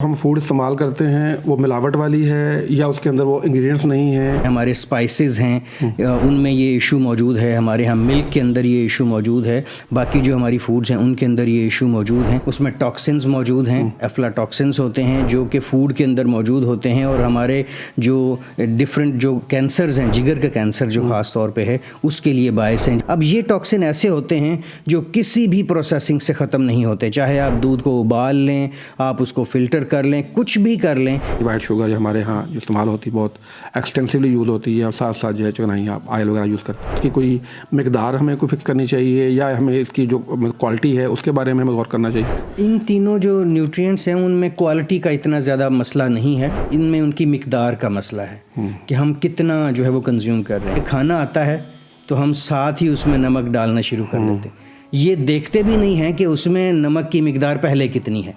ہم فوڈ استعمال کرتے ہیں وہ ملاوٹ والی ہے یا اس کے اندر وہ انگریڈینٹس نہیں ہیں؟ ہمارے اسپائسز ہیں ان میں یہ ایشو موجود ہے، ہمارے ہم ملک کے اندر یہ ایشو موجود ہے، باقی جو ہماری فوڈز ہیں ان کے اندر یہ ایشو موجود ہیں، اس میں ٹاکسنز موجود ہیں، افلاٹاکسنز ہوتے ہیں جو کہ فوڈ کے اندر موجود ہوتے ہیں، اور ہمارے جو ڈفرینٹ جو کینسرز ہیں، جگر کا کینسر جو خاص طور پہ ہے اس کے لیے باعث ہیں۔ اب یہ ٹاکسن ایسے ہوتے ہیں جو کسی بھی پروسیسنگ سے ختم نہیں ہوتے، چاہے آپ دودھ کو ابال لیں، آپ اس کو فلٹر کر لیں، کچھ بھی کر لیں۔ وائٹ شوگر ہمارے ہاں جو استعمال ہوتی ہے بہت ایکسٹینسولی یوز ہوتی ہے، اور ساتھ ساتھ جو ہے چکنائی آپ آئل وغیرہ یوز کرتے ہیں، اس کی کوئی مقدار ہمیں کوئی فکس کرنی چاہیے یا ہمیں اس کی جو کوالٹی ہے اس کے بارے میں ہمیں غور کرنا چاہیے؟ ان تینوں جو نیوٹرینٹس ہیں ان میں کوالٹی کا اتنا زیادہ مسئلہ نہیں ہے، ان میں ان کی مقدار کا مسئلہ ہے کہ ہم کتنا جو ہے وہ کنزیوم کر رہے ہیں۔ کھانا آتا ہے تو ہم ساتھ ہی اس میں نمک ڈالنا شروع کر دیتے ہیں، یہ دیکھتے بھی نہیں ہیں کہ اس میں نمک کی مقدار پہلے کتنی ہے۔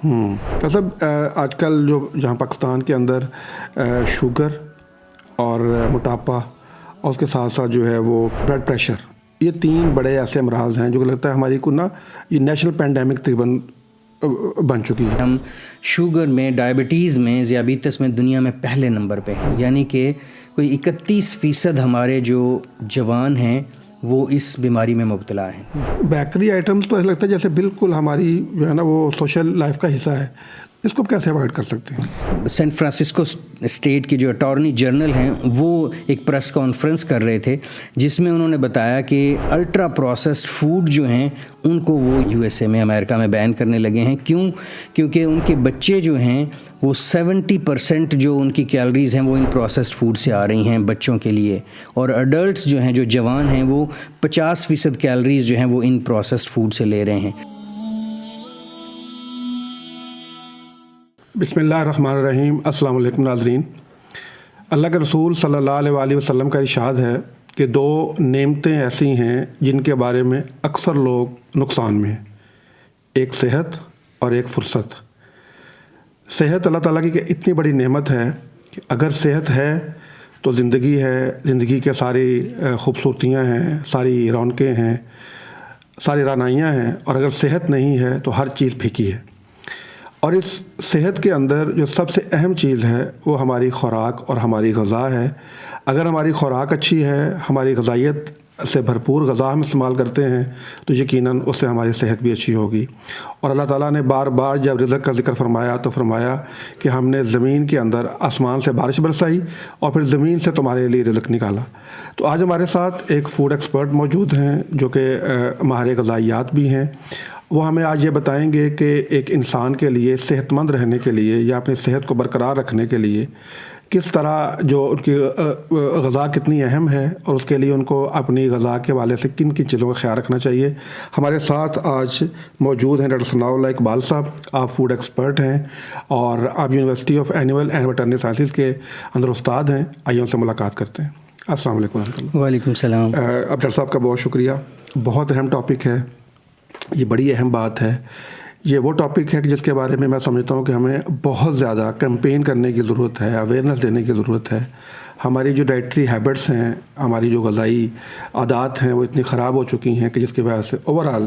سب آج کل جہاں پاکستان کے اندر شوگر اور موٹاپا اور اس کے ساتھ ساتھ جو ہے وہ بلڈ پریشر، یہ تین بڑے ایسے امراض ہیں جو لگتا ہے ہماری کو نا یہ نیشنل پینڈیمک تقریباً بن چکی ہے۔ ہم شوگر میں، ڈائبٹیز میں، ذیابیطس میں دنیا میں پہلے نمبر پہ ہیں، یعنی کہ کوئی 31% ہمارے جو جوان ہیں وہ اس بیماری میں مبتلا ہیں۔ بیکری آئٹمس تو ایسا لگتا ہے جیسے بالکل ہماری جو ہے نا وہ سوشل لائف کا حصہ ہے، اس کو کیسے اوائڈ کر سکتے ہیں؟ سین فرانسسکو اسٹیٹ کی جو اٹارنی جنرل ہیں وہ ایک پریس کانفرنس کر رہے تھے جس میں انہوں نے بتایا کہ الٹرا پروسیسڈ فوڈ جو ہیں ان کو وہ یو ایس اے میں، امریکہ میں بین کرنے لگے ہیں۔ کیونکہ ان کے بچے جو ہیں وہ 70% جو ان کی کیلوریز ہیں وہ ان پروسیسڈ فوڈ سے آ رہی ہیں بچوں کے لیے، اور ایڈلٹس جو ہیں، جو جوان ہیں، وہ 50% کیلوریز جو ہیں وہ ان پروسیسڈ فوڈ سے لے رہے ہیں۔ بسم اللہ الرحمن الرحیم۔ السلام علیکم ناظرین۔ اللہ کے رسول صلی اللہ علیہ وآلہ وسلم کا ارشاد ہے کہ دو نعمتیں ایسی ہیں جن کے بارے میں اکثر لوگ نقصان میں ہیں، ایک صحت اور ایک فرصت۔ صحت اللہ تعالیٰ کی اتنی بڑی نعمت ہے کہ اگر صحت ہے تو زندگی ہے، زندگی کے ساری خوبصورتیاں ہیں، ساری رونقیں ہیں، ساری رعنائیاں ہیں، اور اگر صحت نہیں ہے تو ہر چیز پھیکی ہے۔ اور اس صحت کے اندر جو سب سے اہم چیز ہے وہ ہماری خوراک اور ہماری غذا ہے۔ اگر ہماری خوراک اچھی ہے، ہماری غذائیت سے بھرپور غذا ہم استعمال کرتے ہیں تو یقیناً اس سے ہماری صحت بھی اچھی ہوگی۔ اور اللہ تعالیٰ نے بار بار جب رزق کا ذکر فرمایا تو فرمایا کہ ہم نے زمین کے اندر آسمان سے بارش برسائی اور پھر زمین سے تمہارے لیے رزق نکالا۔ تو آج ہمارے ساتھ ایک فوڈ ایکسپرٹ موجود ہیں جو کہ ماہر غذائیات بھی ہیں۔ وہ ہمیں آج یہ بتائیں گے کہ ایک انسان کے لیے صحت مند رہنے کے لیے یا اپنی صحت کو برقرار رکھنے کے لیے کس طرح جو ان کی غذا کتنی اہم ہے، اور اس کے لیے ان کو اپنی غذا کے حوالے سے کن کن چیزوں کا خیال رکھنا چاہیے۔ ہمارے ساتھ آج موجود ہیں ڈاکٹر ثناء اللہ اقبال صاحب۔ آپ فوڈ ایکسپرٹ ہیں اور آپ university of animal and veterinary sciences کے اندر استاد ہیں۔ آئیے ان سے ملاقات کرتے ہیں۔ السلام علیکم ورحمۃ اللہ۔ وعلیکم السلام۔ اب ڈاکٹر صاحب کا بہت شکریہ، بہت اہم ٹاپک ہے، یہ بڑی اہم بات ہے۔ یہ وہ ٹاپک ہے کہ جس کے بارے میں سمجھتا ہوں کہ ہمیں بہت زیادہ کیمپین کرنے کی ضرورت ہے، اویئرنیس دینے کی ضرورت ہے۔ ہماری جو ڈائٹری ہیبٹس ہیں، ہماری جو غذائی عادات ہیں وہ اتنی خراب ہو چکی ہیں کہ جس کی وجہ سے اوورآل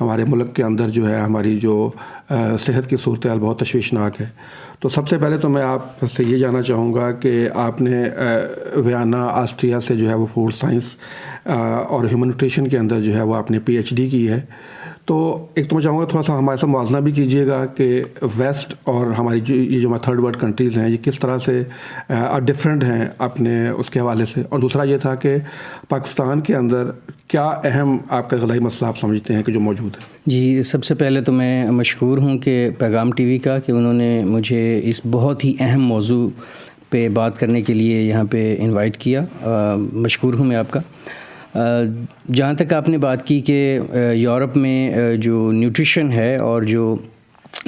ہمارے ملک کے اندر جو ہے ہماری جو صحت کی صورتحال بہت تشویشناک ہے۔ تو سب سے پہلے تو میں آپ سے یہ جاننا چاہوں گا کہ آپ نے ویانا آسٹریا سے جو ہے وہ فوڈ سائنس اور ہیومن نیوٹریشن کے اندر جو ہے وہ آپ نے پی ایچ ڈی کی ہے۔ تو ایک تو میں چاہوں گا تھوڑا سا ہمارے ساتھ موازنہ بھی کیجیے گا کہ ویسٹ اور ہماری جو ہمارے تھرڈ ورلڈ کنٹریز ہیں یہ کس طرح سے ڈفرینٹ ہیں اپنے اس کے حوالے سے، اور دوسرا یہ تھا کہ پاکستان کے اندر کیا اہم آپ کا غذائی مسئلہ آپ سمجھتے ہیں کہ جو موجود ہے؟ جی، سب سے پہلے تو میں مشکور ہوں کہ پیغام ٹی وی کا کہ انہوں نے مجھے اس بہت ہی اہم موضوع پہ بات کرنے کے لیے یہاں پہ انوائٹ کیا، مشکور ہوں میں آپ کا۔ جہاں تک آپ نے بات کی کہ یورپ میں جو نیوٹریشن ہے اور جو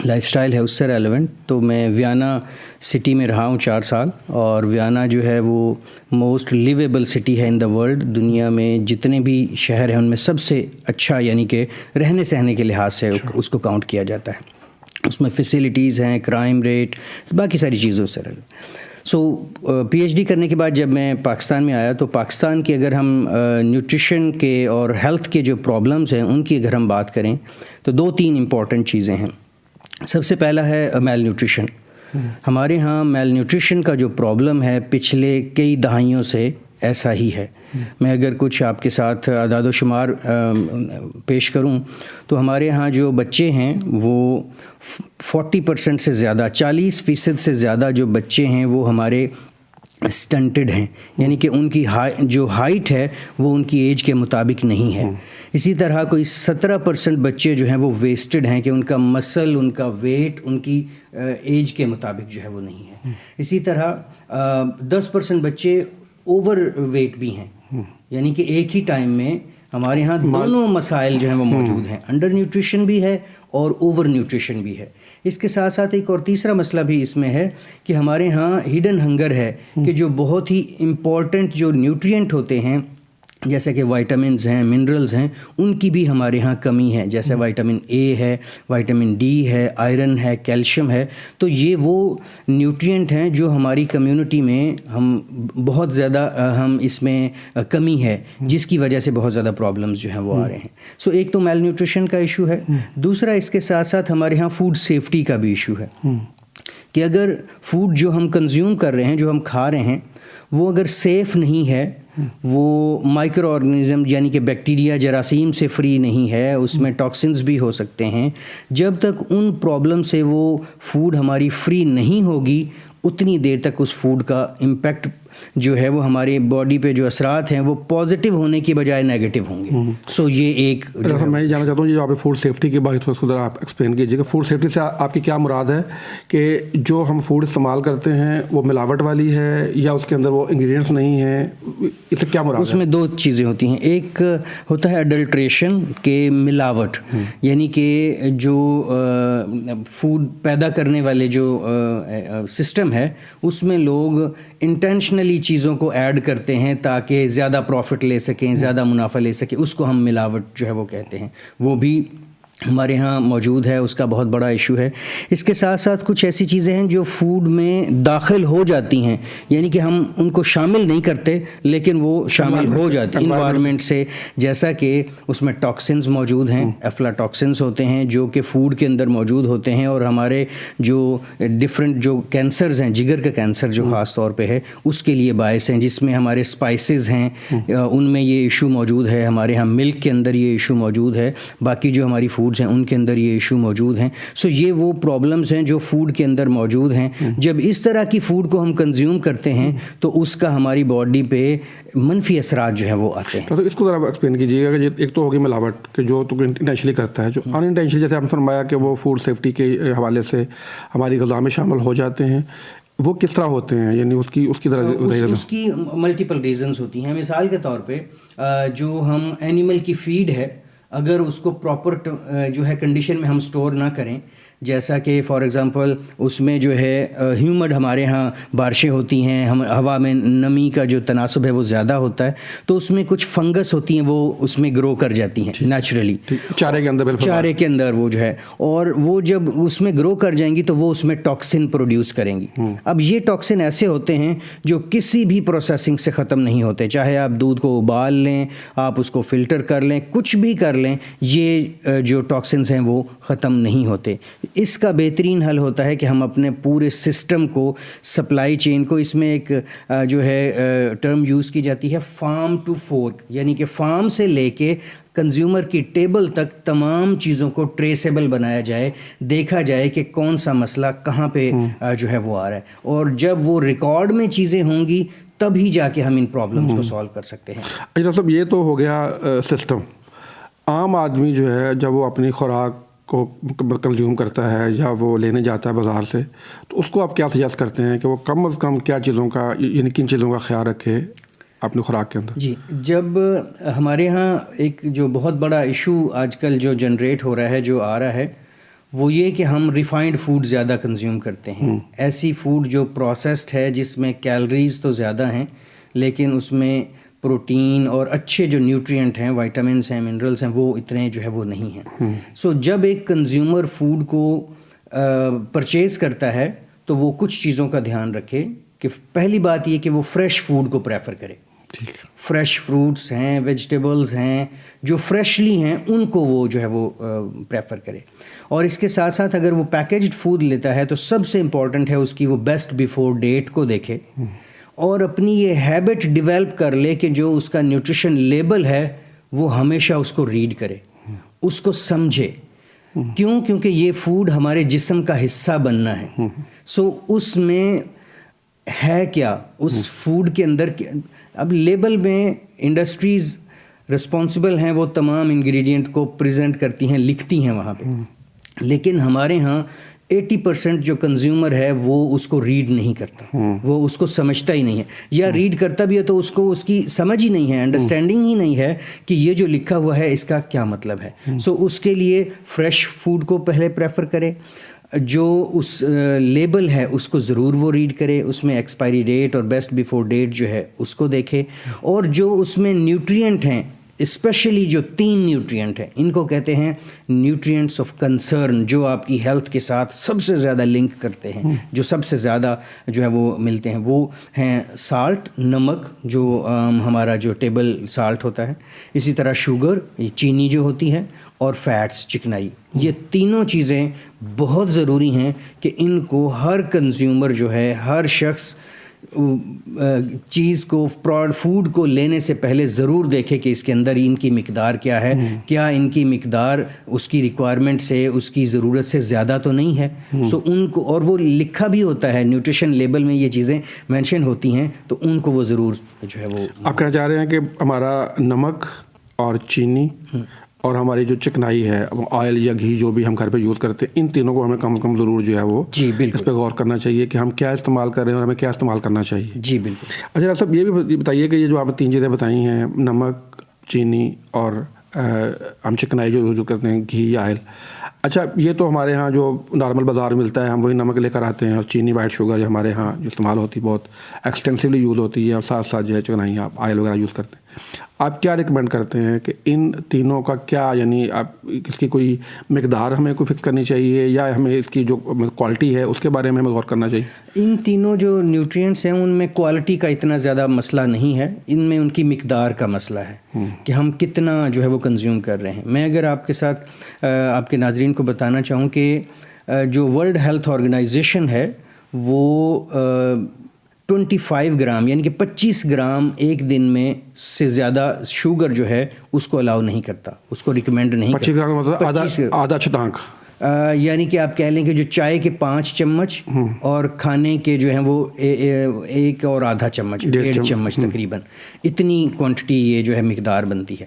لائف سٹائل ہے اس سے ریلیونٹ، تو میں ویانا سٹی میں رہا ہوں 4 سال، اور ویانا جو ہے وہ موسٹ لیویبل سٹی ہے ان دا ورلڈ۔ دنیا میں جتنے بھی شہر ہیں ان میں سب سے اچھا، یعنی کہ رہنے سہنے کے لحاظ سے اس کو کاؤنٹ کیا جاتا ہے۔ اس میں فیسیلیٹیز ہیں، کرائم ریٹ، باقی ساری چیزوں سے ریلیونٹ۔ پی ایچ ڈی کرنے کے بعد جب میں پاکستان میں آیا تو پاکستان کی اگر ہم نیوٹریشن کے اور ہیلتھ کے جو پرابلمز ہیں ان کی اگر ہم بات کریں تو 2-3 امپورٹنٹ چیزیں ہیں۔ سب سے پہلا ہے میل نیوٹریشن۔ ہمارے ہاں میل نیوٹریشن کا جو پرابلم ہے پچھلے کئی دہائیوں سے ایسا ہی ہے. میں اگر کچھ آپ کے ساتھ اعداد و شمار پیش کروں تو ہمارے ہاں جو بچے ہیں وہ 40% سے زیادہ 40% سے زیادہ جو بچے ہیں وہ ہمارے سٹنٹڈ ہیں, یعنی کہ ان کی جو ہائٹ ہے وہ ان کی ایج کے مطابق نہیں ہے. اسی طرح کوئی 17% بچے جو ہیں وہ ویسٹڈ ہیں کہ ان کا مسل, ان کا ویٹ ان کی ایج کے مطابق جو ہے وہ نہیں ہے. اسی طرح 10% بچے اوور ویٹ بھی ہیں, یعنی کہ ایک ہی ٹائم میں ہمارے ہاں دونوں مسائل جو ہیں وہ موجود ہیں, انڈر نیوٹریشن بھی ہے اور اوور نیوٹریشن بھی ہے. اس کے ساتھ ساتھ ایک اور تیسرا مسئلہ بھی اس میں ہے کہ ہمارے ہاں ہڈن ہنگر ہے کہ جو بہت ہی امپورٹنٹ جو نیوٹرینٹ ہوتے ہیں جیسے کہ وائٹامنز ہیں, منرلز ہیں, ان کی بھی ہمارے ہاں کمی ہے. جیسے وائٹامن اے ہے, وائٹامن ڈی ہے, آئرن ہے, کیلشیم ہے. تو یہ وہ نیوٹرینٹ ہیں جو ہماری کمیونٹی میں ہم بہت زیادہ ہم اس میں کمی ہے, جس کی وجہ سے بہت زیادہ پرابلمز جو ہیں وہ آ رہے ہیں. سو ایک تو میل نیوٹریشن کا ایشو ہے, دوسرا اس کے ساتھ ساتھ ہمارے ہاں فوڈ سیفٹی کا بھی ایشو ہے کہ اگر فوڈ جو ہم کنزیوم کر رہے ہیں, جو ہم کھا رہے ہیں, وہ اگر سیف نہیں ہے, وہ مائکرو آرگنزم یعنی کہ بیکٹیریا جراثیم سے فری نہیں ہے, اس میں ٹاکسنز بھی ہو سکتے ہیں, جب تک ان پرابلم سے وہ فوڈ ہماری فری نہیں ہوگی اتنی دیر تک اس فوڈ کا امپیکٹ جو ہے وہ ہماری باڈی پہ جو اثرات ہیں وہ پازیٹیو ہونے کی بجائے نیگیٹو ہوں گے. سو یہ ایک میں یہ جاننا چاہتا ہوں, جو آپ نے فوڈ سیفٹی کی بات اس کو ذرا آپ ایکسپلین کیجیے کہ فوڈ سیفٹی سے آپ کی کیا مراد ہے, کہ جو ہم فوڈ استعمال کرتے ہیں وہ ملاوٹ والی ہے یا اس کے اندر وہ انگریڈینٹس نہیں ہیں, اس سے کیا مراد ہے؟ اس میں دو چیزیں ہوتی ہیں. ایک ہوتا ہے اڈلٹریشن کے ملاوٹ, یعنی کہ جو فوڈ پیدا کرنے والے جو سسٹم ہے اس میں لوگ انٹینشنلی چیزوں کو ایڈ کرتے ہیں تاکہ زیادہ پروفٹ لے سکیں, زیادہ منافع لے سکیں, اس کو ہم ملاوٹ جو ہے وہ کہتے ہیں. وہ بھی ہمارے ہاں موجود ہے, اس کا بہت بڑا ایشو ہے. اس کے ساتھ ساتھ کچھ ایسی چیزیں ہیں جو فوڈ میں داخل ہو جاتی ہیں, یعنی کہ ہم ان کو شامل نہیں کرتے لیکن وہ شامل ہو جاتی ہیں انوائرمنٹ سے, جیسا کہ اس میں ٹاکسنز موجود ہیں, افلاٹاکسنز ہوتے ہیں جو کہ فوڈ کے اندر موجود ہوتے ہیں, اور ہمارے جو ڈفرینٹ جو کینسرز ہیں, جگر کا کینسر جو خاص طور پہ ہے اس کے لیے باعث ہیں. جس میں ہمارے اسپائسز ہیں ان میں یہ ایشو موجود ہے, ہمارے ہاں ملک کے اندر یہ ایشو موجود ہے, باقی جو ہماری فوڈز ہیں ان کے اندر یہ ایشو موجود ہیں. سو یہ وہ پرابلمز ہیں جو فوڈ کے اندر موجود ہیں. جب اس طرح کی فوڈ کو ہم کنزیوم کرتے ہیں تو اس کا ہماری باڈی پہ منفی اثرات جو ہیں وہ آتے ہیں. اس کو ذرا ایکسپلین کیجیے گا. ایک تو ہوگی ملاوٹ کہ جو تو انٹینشنلی کرتا ہے, جو ان انٹینشنلی جیسے آپ نے فرمایا کہ وہ فوڈ سیفٹی کے حوالے سے ہماری غذا میں شامل ہو جاتے ہیں, وہ کس طرح ہوتے ہیں, یعنی اس کی ملٹیپل ریزنز ہوتی ہیں. مثال کے طور پہ جو ہم اینیمل کی فیڈ ہے اگر اس کو پراپر جو ہے کنڈیشن میں ہم سٹور نہ کریں, جیسا کہ فار ایگزامپل اس میں جو ہے ہیومڈ ہمارے ہاں بارشیں ہوتی ہیں, ہوا میں نمی کا جو تناسب ہے وہ زیادہ ہوتا ہے, تو اس میں کچھ فنگس ہوتی ہیں وہ اس میں گرو کر جاتی ہیں نیچرلی چارے کے اندر وہ جو ہے, اور وہ جب اس میں گرو کر جائیں گی تو وہ اس میں ٹاکسن پروڈیوس کریں گی. اب یہ ٹاکسن ایسے ہوتے ہیں جو کسی بھی پروسیسنگ سے ختم نہیں ہوتے, چاہے آپ دودھ کو ابال لیں, آپ اس کو فلٹر کر لیں, کچھ بھی کر لیں, یہ جو ٹاکسنز ہیں وہ ختم نہیں ہوتے. اس کا بہترین حل ہوتا ہے کہ ہم اپنے پورے سسٹم کو, سپلائی چین کو, اس میں ایک جو ہے ٹرم یوز کی جاتی ہے فارم ٹو فورک, یعنی کہ فارم سے لے کے کنزیومر کی ٹیبل تک تمام چیزوں کو ٹریسیبل بنایا جائے, دیکھا جائے کہ کون سا مسئلہ کہاں پہ جو ہے وہ آ رہا ہے, اور جب وہ ریکارڈ میں چیزیں ہوں گی تبھی جا کے ہم ان پرابلمس کو سالو کر سکتے ہیں. اچھا صاحب, یہ تو ہو گیا سسٹم. عام آدمی جو ہے جب وہ اپنی خوراک کو کنزیوم کرتا ہے یا وہ لینے جاتا ہے بازار سے, تو اس کو آپ کیا سجیسٹ کرتے ہیں کہ وہ کم از کم کیا چیزوں کا, یعنی کن چیزوں کا خیال رکھے اپنی خوراک کے اندر؟ جی, جب ہمارے ہاں ایک جو بہت بڑا ایشو آج کل جو جنریٹ ہو رہا ہے, جو آ رہا ہے, وہ یہ کہ ہم ریفائنڈ فوڈ زیادہ کنزیوم کرتے ہیں. ایسی فوڈ جو پروسیسڈ ہے جس میں کیلریز تو زیادہ ہیں لیکن اس میں پروٹین اور اچھے جو نیوٹرینٹ ہیں, وائٹامنس ہیں, منرلس ہیں, وہ اتنے جو ہے وہ نہیں ہیں. سو جب ایک کنزیومر فوڈ کو پرچیز کرتا ہے تو وہ کچھ چیزوں کا دھیان رکھے کہ پہلی بات یہ کہ وہ فریش فوڈ کو پریفر کرے. فریش فروٹس ہیں، ویجیٹیبلز ہیں جو فریشلی ہیں، ان کو وہ جو ہے وہ پریفر کرے. اور اس کے ساتھ ساتھ اگر وہ پیکیجڈ فوڈ لیتا ہے تو سب سے امپورٹنٹ ہے اس کی وہ بیسٹ بیفور ڈیٹ کو دیکھے اور اپنی یہ ہیبٹ ڈیولپ کر لے کہ جو اس کا نیوٹریشن لیبل ہے وہ ہمیشہ اس کو ریڈ کرے، اس کو سمجھے. کیونکہ یہ فوڈ ہمارے جسم کا حصہ بننا ہے. سو اس میں ہے کیا، اس فوڈ کے اندر اب لیبل میں انڈسٹریز رسپانسبل ہیں، وہ تمام انگریڈینٹ کو پریزنٹ کرتی ہیں، لکھتی ہیں وہاں پہ. لیکن ہمارے ہاں 80% جو کنزیومر ہے وہ اس کو ریڈ نہیں کرتا، وہ اس کو سمجھتا ہی نہیں ہے، یا ریڈ کرتا بھی ہے تو اس کو اس کی سمجھ ہی نہیں ہے، انڈرسٹینڈنگ ہی نہیں ہے کہ یہ جو لکھا ہوا ہے اس کا کیا مطلب ہے. سو اس کے لیے فریش فوڈ کو پہلے پریفر کرے، جو اس لیبل ہے اس کو ضرور وہ ریڈ کرے، اس میں ایکسپائری ڈیٹ اور بیسٹ بیفور ڈیٹ جو ہے اس کو دیکھے، اور جو اس میں نیوٹرینٹ ہیں، اسپیشلی جو 3 نیوٹرینٹ ہیں، ان کو کہتے ہیں نیوٹرینٹس آف کنسرن، جو آپ کی ہیلتھ کے ساتھ سب سے زیادہ لنک کرتے ہیں، جو سب سے زیادہ جو ہے وہ ملتے ہیں، وہ ہیں سالٹ، نمک جو ہمارا جو ٹیبل سالٹ ہوتا ہے، اسی طرح شوگر، چینی جو ہوتی ہے، اور فیٹس، چکنائی. یہ تینوں چیزیں بہت ضروری ہیں کہ ان کو ہر کنزیومر جو ہے، ہر شخص چیز کو، فوڈ کو لینے سے پہلے ضرور دیکھے کہ اس کے اندر ان کی مقدار کیا ہے، کیا ان کی مقدار اس کی ریکوائرمنٹ سے، اس کی ضرورت سے زیادہ تو نہیں ہے. سو ان کو، اور وہ لکھا بھی ہوتا ہے نیوٹریشن لیبل میں، یہ چیزیں مینشن ہوتی ہیں، تو ان کو وہ ضرور جو ہے وہ. آپ کہنا چاہ رہے ہیں کہ ہمارا نمک اور چینی اور ہماری جو چکنائی ہے، آئل یا گھی جو بھی ہم گھر پہ یوز کرتے ہیں، ان تینوں کو ہمیں کم از کم ضرور جو ہے وہ اس پہ غور کرنا چاہیے کہ ہم کیا استعمال کر رہے ہیں اور ہمیں کیا استعمال کرنا چاہیے. جی بالکل. اچھا صاحب، یہ بھی بتائیے کہ یہ جو آپ نے 3 چیزیں بتائی ہیں، نمک، چینی اور ہم چکنائی جو کرتے ہیں، گھی یا آئل، اچھا یہ تو ہمارے ہاں جو نارمل بازار میں ملتا ہے، ہم وہی نمک لے کر آتے ہیں، اور چینی، وائٹ شوگر جو ہمارے ہاں جو استعمال ہوتی ہے بہت ایکسٹینسولی یوز ہوتی ہے، اور ساتھ ساتھ جو ہے چکنائی، آپ آئل وغیرہ یوز کرتے ہیں. آپ کیا ریکمینڈ کرتے ہیں کہ ان تینوں کا کیا، یعنی آپ اس کی کوئی مقدار ہمیں کوئی فکس کرنی چاہیے، یا ہمیں اس کی جو کوالٹی ہے اس کے بارے میں ہمیں غور کرنا چاہیے؟ ان تینوں جو نیوٹرینٹس ہیں ان میں کوالٹی کا اتنا زیادہ مسئلہ نہیں ہے، ان میں ان کی مقدار کا مسئلہ ہے کہ ہم کتنا جو ہے وہ کنزیوم کر رہے ہیں. میں اگر آپ کے ساتھ آپ کے ناظرین کو بتانا چاہوں کہ جو ورلڈ ہیلتھ آرگنائزیشن ہے وہ 25 گرام یعنی کہ 25 گرام ایک دن میں سے زیادہ شوگر جو ہے اس کو الاؤ نہیں کرتا، اس کو ریکمینڈ نہیں کرتا. 25 گرام مطلب آدھا چھٹانک، یعنی کہ آپ کہہ لیں کہ جو چائے کے 5 چمچ اور کھانے کے جو ہیں وہ 1 اور آدھا چمچ، 1.5 چمچ تقریباً، اتنی کوانٹٹی یہ جو ہے مقدار بنتی ہے.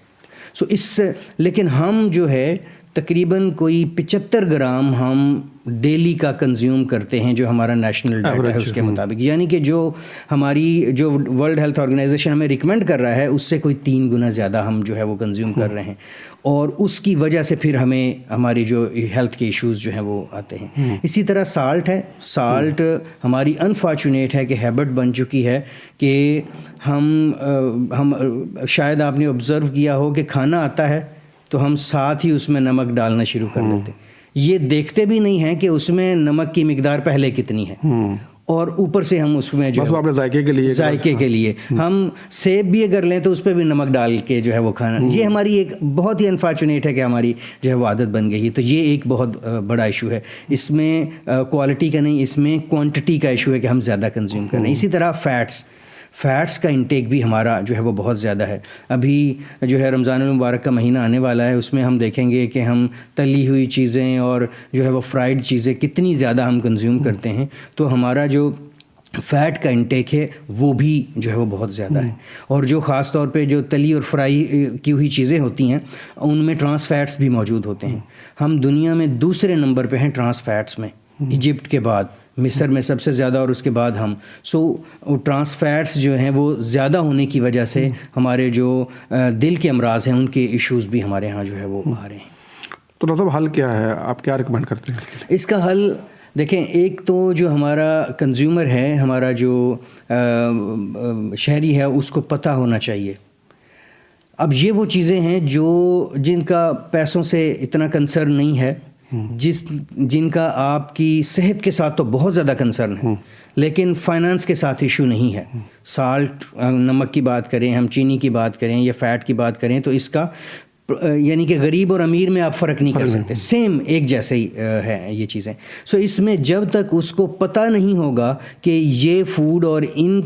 سو اس سے، لیکن ہم جو ہے تقریباً کوئی 75 گرام ہم ڈیلی کا کنزیوم کرتے ہیں، جو ہمارا نیشنل ڈیٹا ہے اس کے مطابق، یعنی کہ جو ہماری جو ورلڈ ہیلتھ آرگنائزیشن ہمیں ریکمینڈ کر رہا ہے اس سے کوئی 3 گنا زیادہ ہم جو ہے وہ کنزیوم کر رہے ہیں، اور اس کی وجہ سے پھر ہمیں ہماری جو ہیلتھ کے ایشوز جو ہیں وہ آتے ہیں. اسی طرح سالٹ ہے، سالٹ ہماری انفارچونیٹ ہے کہ ہیبٹ بن چکی ہے کہ ہم شاید آپ نے آبزرو کیا ہو کہ کھانا آتا ہے تو ہم ساتھ ہی اس میں نمک ڈالنا شروع کر دیتے ہیں، یہ دیکھتے بھی نہیں ہیں کہ اس میں نمک کی مقدار پہلے کتنی ہے، اور اوپر سے ہم اس میں جو ہے ذائقے کے لیے ہم سیب بھی اگر لیں تو اس پہ بھی نمک ڈال کے جو ہے وہ کھانا. یہ ہماری ایک بہت ہی انفارچونیٹ ہے کہ ہماری جو ہے وہ عادت بن گئی ہے. تو یہ ایک بہت بڑا ایشو ہے، اس میں کوالٹی کا نہیں، اس میں کوانٹٹی کا ایشو ہے کہ ہم زیادہ کنزیوم کر رہے ہیں. اسی طرح فیٹس کا انٹیک بھی ہمارا جو ہے وہ بہت زیادہ ہے. ابھی جو ہے رمضان المبارک کا مہینہ آنے والا ہے، اس میں ہم دیکھیں گے کہ ہم تلی ہوئی چیزیں اور جو ہے وہ فرائیڈ چیزیں کتنی زیادہ ہم کنزیوم کرتے ہیں، تو ہمارا جو فیٹ کا انٹیک ہے وہ بھی جو ہے وہ بہت زیادہ ہے. اور جو خاص طور پہ جو تلی اور فرائی کی ہوئی چیزیں ہوتی ہیں ان میں ٹرانس فیٹس بھی موجود ہوتے ہیں. ہم دنیا میں دوسرے نمبر پہ ہیں ٹرانس فیٹس میں، ایجپٹ کے بعد، مصر میں سب سے زیادہ، اور اس کے بعد ہم. سو ٹرانس فیٹس جو ہیں وہ زیادہ ہونے کی وجہ سے ہمارے جو دل کے امراض ہیں ان کے ایشوز بھی ہمارے ہاں جو ہے وہ آ رہے ہیں. تو مطلب حل کیا ہے، آپ کیا ریکمینڈ کرتے ہیں اس کا حل؟ دیکھیں، ایک تو جو ہمارا کنزیومر ہے، ہمارا جو شہری ہے، اس کو پتہ ہونا چاہیے. اب یہ وہ چیزیں ہیں جن کا پیسوں سے اتنا کنسرن نہیں ہے، جن کا آپ کی صحت کے ساتھ تو بہت زیادہ کنسرن ہے لیکن فائنانس کے ساتھ ایشو نہیں ہے. سالٹ نمک کی بات کریں, ہم چینی کی بات کریں یا فیٹ کی بات کریں تو اس کا یعنی کہ غریب اور امیر میں آپ فرق نہیں کر سکتے, سیم ایک جیسے ہی ہے یہ چیزیں. سو اس میں جب تک اس کو پتہ نہیں ہوگا کہ یہ فوڈ اور ان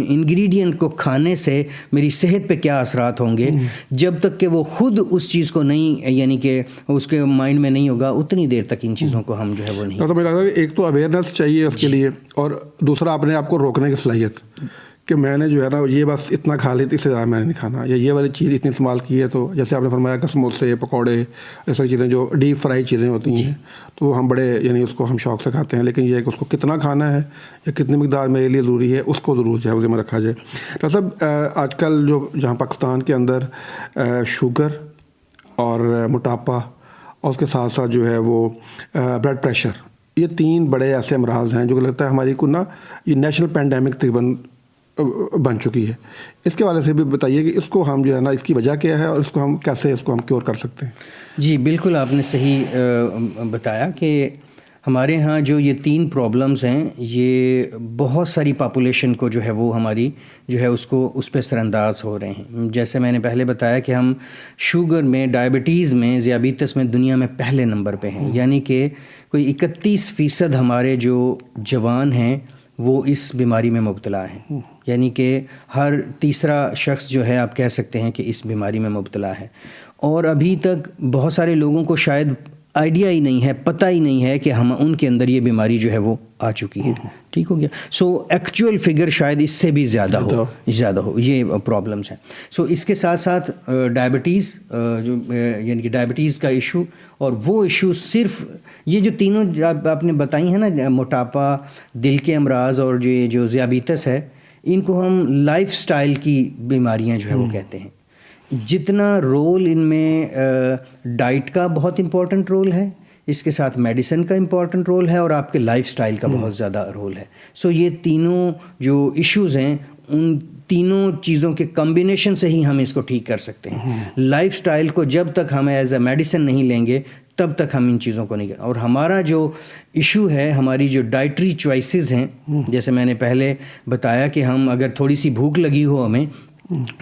انگریڈینٹ کو کھانے سے میری صحت پہ کیا اثرات ہوں گے, جب تک کہ وہ خود اس چیز کو نہیں یعنی کہ اس کے مائنڈ میں نہیں ہوگا, اتنی دیر تک ان چیزوں کو ہم جو ہے وہ نہیں. تو مجھے لگتا ہے ایک تو اویئرنیس چاہیے اس کے لیے, اور دوسرا اپنے آپ کو روکنے کی صلاحیت کہ میں نے جو ہے نا یہ بس اتنا کھا لی, اس سے زیادہ میں نے نہیں کھانا, یا یہ والی چیز اتنی استعمال کی ہے. تو جیسے آپ نے فرمایا کہ سموسے, پکوڑے, ایسا چیزیں جو ڈیپ فرائی چیزیں ہوتی ہیں تو ہم بڑے یعنی اس کو ہم شوق سے کھاتے ہیں, لیکن یہ ہے کہ اس کو کتنا کھانا ہے یا کتنی مقدار میرے لیے ضروری ہے اس کو ضرور جو ہے ذمہ رکھا جائے. ڈاکٹر صاحب آج کل جو جہاں پاکستان کے اندر شوگر اور موٹاپا اور اس کے ساتھ ساتھ جو ہے وہ بلڈ پریشر, یہ 3 بڑے ایسے امراض ہیں جو لگتا ہے ہماری کو نا یہ نیشنل پینڈیمک تقریباً بن چکی ہے. اس کے حوالے سے بھی بتائیے کہ اس کو ہم جو ہے نا اس کی وجہ کیا ہے اور اس کو ہم کیسے اس کو ہم کیور کر سکتے ہیں. جی بالکل آپ نے صحیح بتایا کہ ہمارے ہاں جو یہ 3 پرابلمز ہیں یہ بہت ساری پاپولیشن کو جو ہے وہ ہماری جو ہے اس پہ اثر انداز ہو رہے ہیں. جیسے میں نے پہلے بتایا کہ ہم شوگر میں, ڈائبٹیز میں, ذیابیطس میں دنیا میں پہلے نمبر پہ ہیں. یعنی کہ کوئی 31% ہمارے جو جوان ہیں وہ اس بیماری میں مبتلا ہیں. یعنی کہ ہر تیسرا شخص جو ہے آپ کہہ سکتے ہیں کہ اس بیماری میں مبتلا ہے. اور ابھی تک بہت سارے لوگوں کو شاید آئیڈیا ہی نہیں ہے, پتہ ہی نہیں ہے کہ ہم ان کے اندر یہ بیماری جو ہے وہ آ چکی ہے. ٹھیک ہو گیا. سو ایکچوئل فگر شاید اس سے بھی زیادہ ہو یہ پرابلمس ہیں. سو اس کے ساتھ ساتھ ڈائبٹیز جو یعنی کہ ڈائبٹیز کا ایشو, اور وہ ایشو صرف یہ جو تینوں آپ نے بتائی ہیں نا, موٹاپا, دل کے امراض اور جو ذیابیطس ہے, ان کو ہم لائف سٹائل کی بیماریاں جو ہے وہ کہتے ہیں. جتنا رول ان میں ڈائٹ کا بہت امپورٹنٹ رول ہے, اس کے ساتھ میڈیسن کا امپورٹنٹ رول ہے, اور آپ کے لائف سٹائل کا بہت زیادہ رول ہے. سو یہ تینوں جو ایشوز ہیں ان تینوں چیزوں کے کمبینیشن سے ہی ہم اس کو ٹھیک کر سکتے ہیں. لائف سٹائل کو جب تک ہم ایز اے میڈیسن نہیں لیں گے تب تک ہم ان چیزوں کو نہیں کریں. اور ہمارا جو ایشو ہے, ہماری جو ڈائٹری چوائسیز ہیں, جیسے میں نے پہلے بتایا کہ ہم اگر تھوڑی سی بھوک لگی ہو ہمیں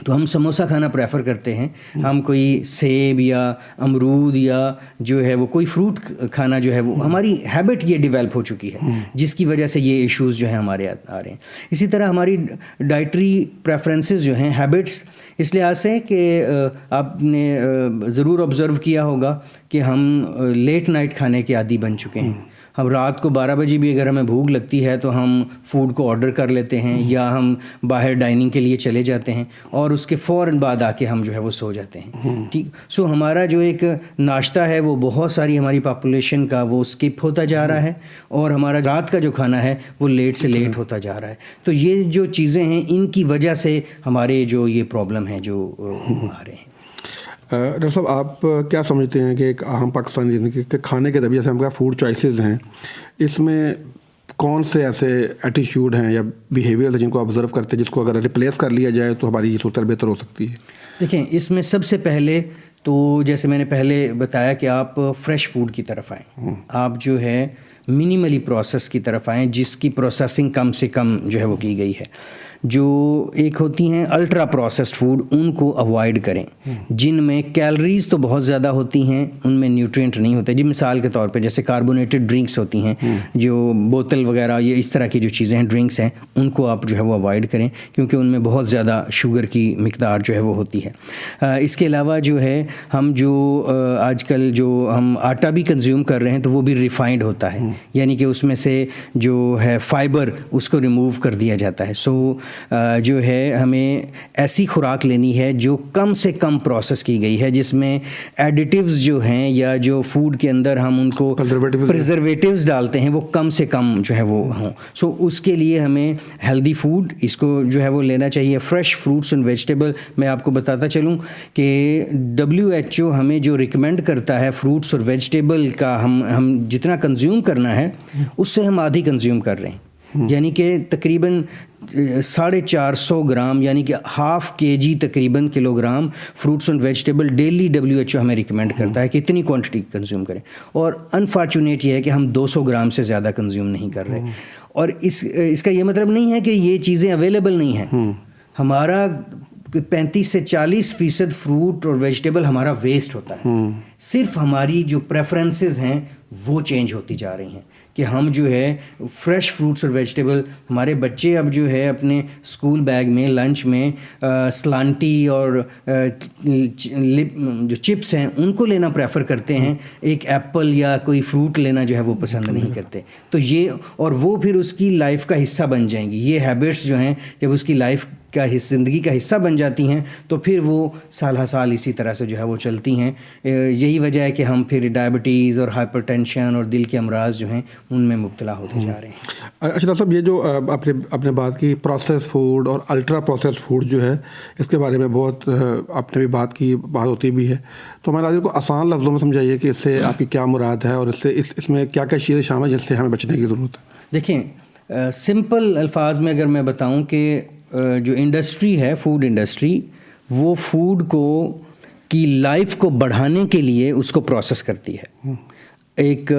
تو ہم سموسہ کھانا پریفر کرتے ہیں. ہم کوئی سیب یا امرود یا جو ہے وہ کوئی فروٹ کھانا جو ہے وہ ہماری ہیبٹ یہ ڈیولپ ہو چکی ہے, جس کی وجہ سے یہ ایشوز جو ہیں ہمارے آ رہے ہیں. اسی طرح ہماری ڈائٹری پریفرنسز جو ہیں, ہیبٹس, اس لحاظ سے کہ آپ نے ضرور آبزرو کیا ہوگا کہ ہم لیٹ نائٹ کھانے کے عادی بن چکے ہیں. ہم رات کو 12 بجے بھی اگر ہمیں بھوک لگتی ہے تو ہم فوڈ کو آرڈر کر لیتے ہیں, یا ہم باہر ڈائننگ کے لیے چلے جاتے ہیں, اور اس کے فوراً بعد آ کے ہم جو ہے وہ سو جاتے ہیں. ٹھیک. سو ہمارا جو ایک ناشتہ ہے وہ بہت ساری ہماری پاپولیشن کا وہ اسکپ ہوتا جا رہا ہے, اور ہمارا رات کا جو کھانا ہے وہ لیٹ سے لیٹ ہوتا جا رہا ہے. تو یہ جو چیزیں ہیں ان کی وجہ سے ہمارے جو یہ پرابلم ہیں جو آ رہے ہیں. ڈاکٹر صاحب آپ کیا سمجھتے ہیں کہ ایک عام پاکستانی زندگی کے کھانے کے طریقے سے ہم کا فوڈ چوائسیز ہیں, اس میں کون سے ایسے ایٹیٹیوڈ ہیں یا بیہیویئر ہیں جن کو آبزرو کرتے ہیں, جس کو اگر ریپلیس کر لیا جائے تو ہماری یہ صورت بہتر ہو سکتی ہے؟ دیکھیں, اس میں سب سے پہلے تو جیسے میں نے پہلے بتایا کہ آپ فریش فوڈ کی طرف آئیں, آپ جو ہے منیملی پروسیس کی طرف آئیں, جس کی پروسیسنگ کم سے کم جو ہے وہ کی گئی ہے. جو ایک ہوتی ہیں الٹرا پروسیسڈ فوڈ, ان کو اوائڈ کریں, جن میں کیلریز تو بہت زیادہ ہوتی ہیں, ان میں نیوٹرینٹ نہیں ہوتے. جی مثال کے طور پہ جیسے کاربونیٹڈ ڈرنکس ہوتی ہیں, جو بوتل وغیرہ یہ اس طرح کی جو چیزیں ہیں, ڈرنکس ہیں, ان کو آپ جو ہے وہ اوائڈ کریں, کیونکہ ان میں بہت زیادہ شوگر کی مقدار جو ہے وہ ہوتی ہے. اس کے علاوہ جو ہے ہم جو آج کل جو ہم آٹا بھی کنزیوم کر رہے ہیں تو وہ بھی ریفائنڈ ہوتا ہے, یعنی کہ اس میں سے جو ہے فائبر اس کو ریموو کر دیا جاتا ہے. سو جو ہے ہمیں ایسی خوراک لینی ہے جو کم سے کم پروسیس کی گئی ہے, جس میں ایڈیٹیوز جو ہیں یا جو فوڈ کے اندر ہم ان کو پریزرویٹیوز ڈالتے ہیں وہ کم سے کم جو ہے وہ ہوں. سو اس کے لیے ہمیں ہیلدی فوڈ اس کو جو ہے وہ لینا چاہیے. فریش فروٹس اینڈ ویجیٹیبل, میں آپ کو بتاتا چلوں کہ WHO ہمیں جو ریکمینڈ کرتا ہے فروٹس اور ویجیٹیبل کا ہم جتنا کنزیوم کرنا ہے اس سے ہم آدھی کنزیوم کر رہے ہیں. یعنی کہ تقریباً 450 گرام یعنی کہ ½ kg تقریباً kilogram fruits and vegetable daily WHO ہمیں ریکمینڈ کرتا ہے کہ اتنی کوانٹٹی کنزیوم کریں, اور انفارچونیٹ یہ ہے کہ ہم 200 گرام سے زیادہ کنزیوم نہیں کر رہے. اور اس کا یہ مطلب نہیں ہے کہ یہ چیزیں اویلیبل نہیں ہیں. ہمارا 35 سے 40% فروٹ اور ویجیٹیبل ہمارا ویسٹ ہوتا ہے. صرف ہماری جو پریفرنسز ہیں وہ چینج ہوتی جا رہی ہیں کہ ہم جو ہے فریش فروٹس اور ویجیٹیبل, ہمارے بچے اب جو ہے اپنے اسکول بیگ میں لنچ میں سلانٹی اور جو چپس ہیں ان کو لینا پریفر کرتے ہیں, ایک ایپل یا کوئی فروٹ لینا جو ہے وہ پسند نہیں کرتے. تو یہ, اور وہ پھر اس کی لائف کا حصہ بن جائیں گی. یہ ہیبٹس جو ہیں جب اس کی لائف کا زندگی کا حصہ بن جاتی ہیں تو پھر وہ سال ہر سال اسی طرح سے جو ہے وہ چلتی ہیں. یہی وجہ ہے کہ ہم پھر ڈائبٹیز اور ہائپر ٹینشن اور دل کے امراض جو ہیں ان میں مبتلا ہوتے جا رہے ہیں. اچھا صاحب, یہ جو آپ نے بات کی پروسیس فوڈ اور الٹرا پروسیس فوڈ جو ہے, اس کے بارے میں بہت آپ نے بھی بات کی, بات ہوتی بھی ہے, تو ہمارے ناظرین کو آسان لفظوں میں سمجھائیے کہ اس سے آپ کی کیا مراد ہے اور اس میں کیا کیا چیزیں شامل ہیں جس سے ہمیں بچنے کی ضرورت ہے. دیکھیں, سمپل الفاظ میں اگر میں بتاؤں کہ جو انڈسٹری ہے, فوڈ انڈسٹری, وہ فوڈ کی لائف کو بڑھانے کے لیے اس کو پروسیس کرتی ہے. ایک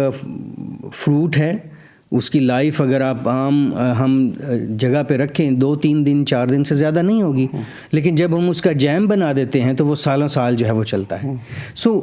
فروٹ ہے, اس کی لائف اگر آپ ہم جگہ پہ رکھیں 2-3 دن 4 دن سے زیادہ نہیں ہوگی, لیکن جب ہم اس کا جیم بنا دیتے ہیں تو وہ سالوں سال جو ہے وہ چلتا ہے. سو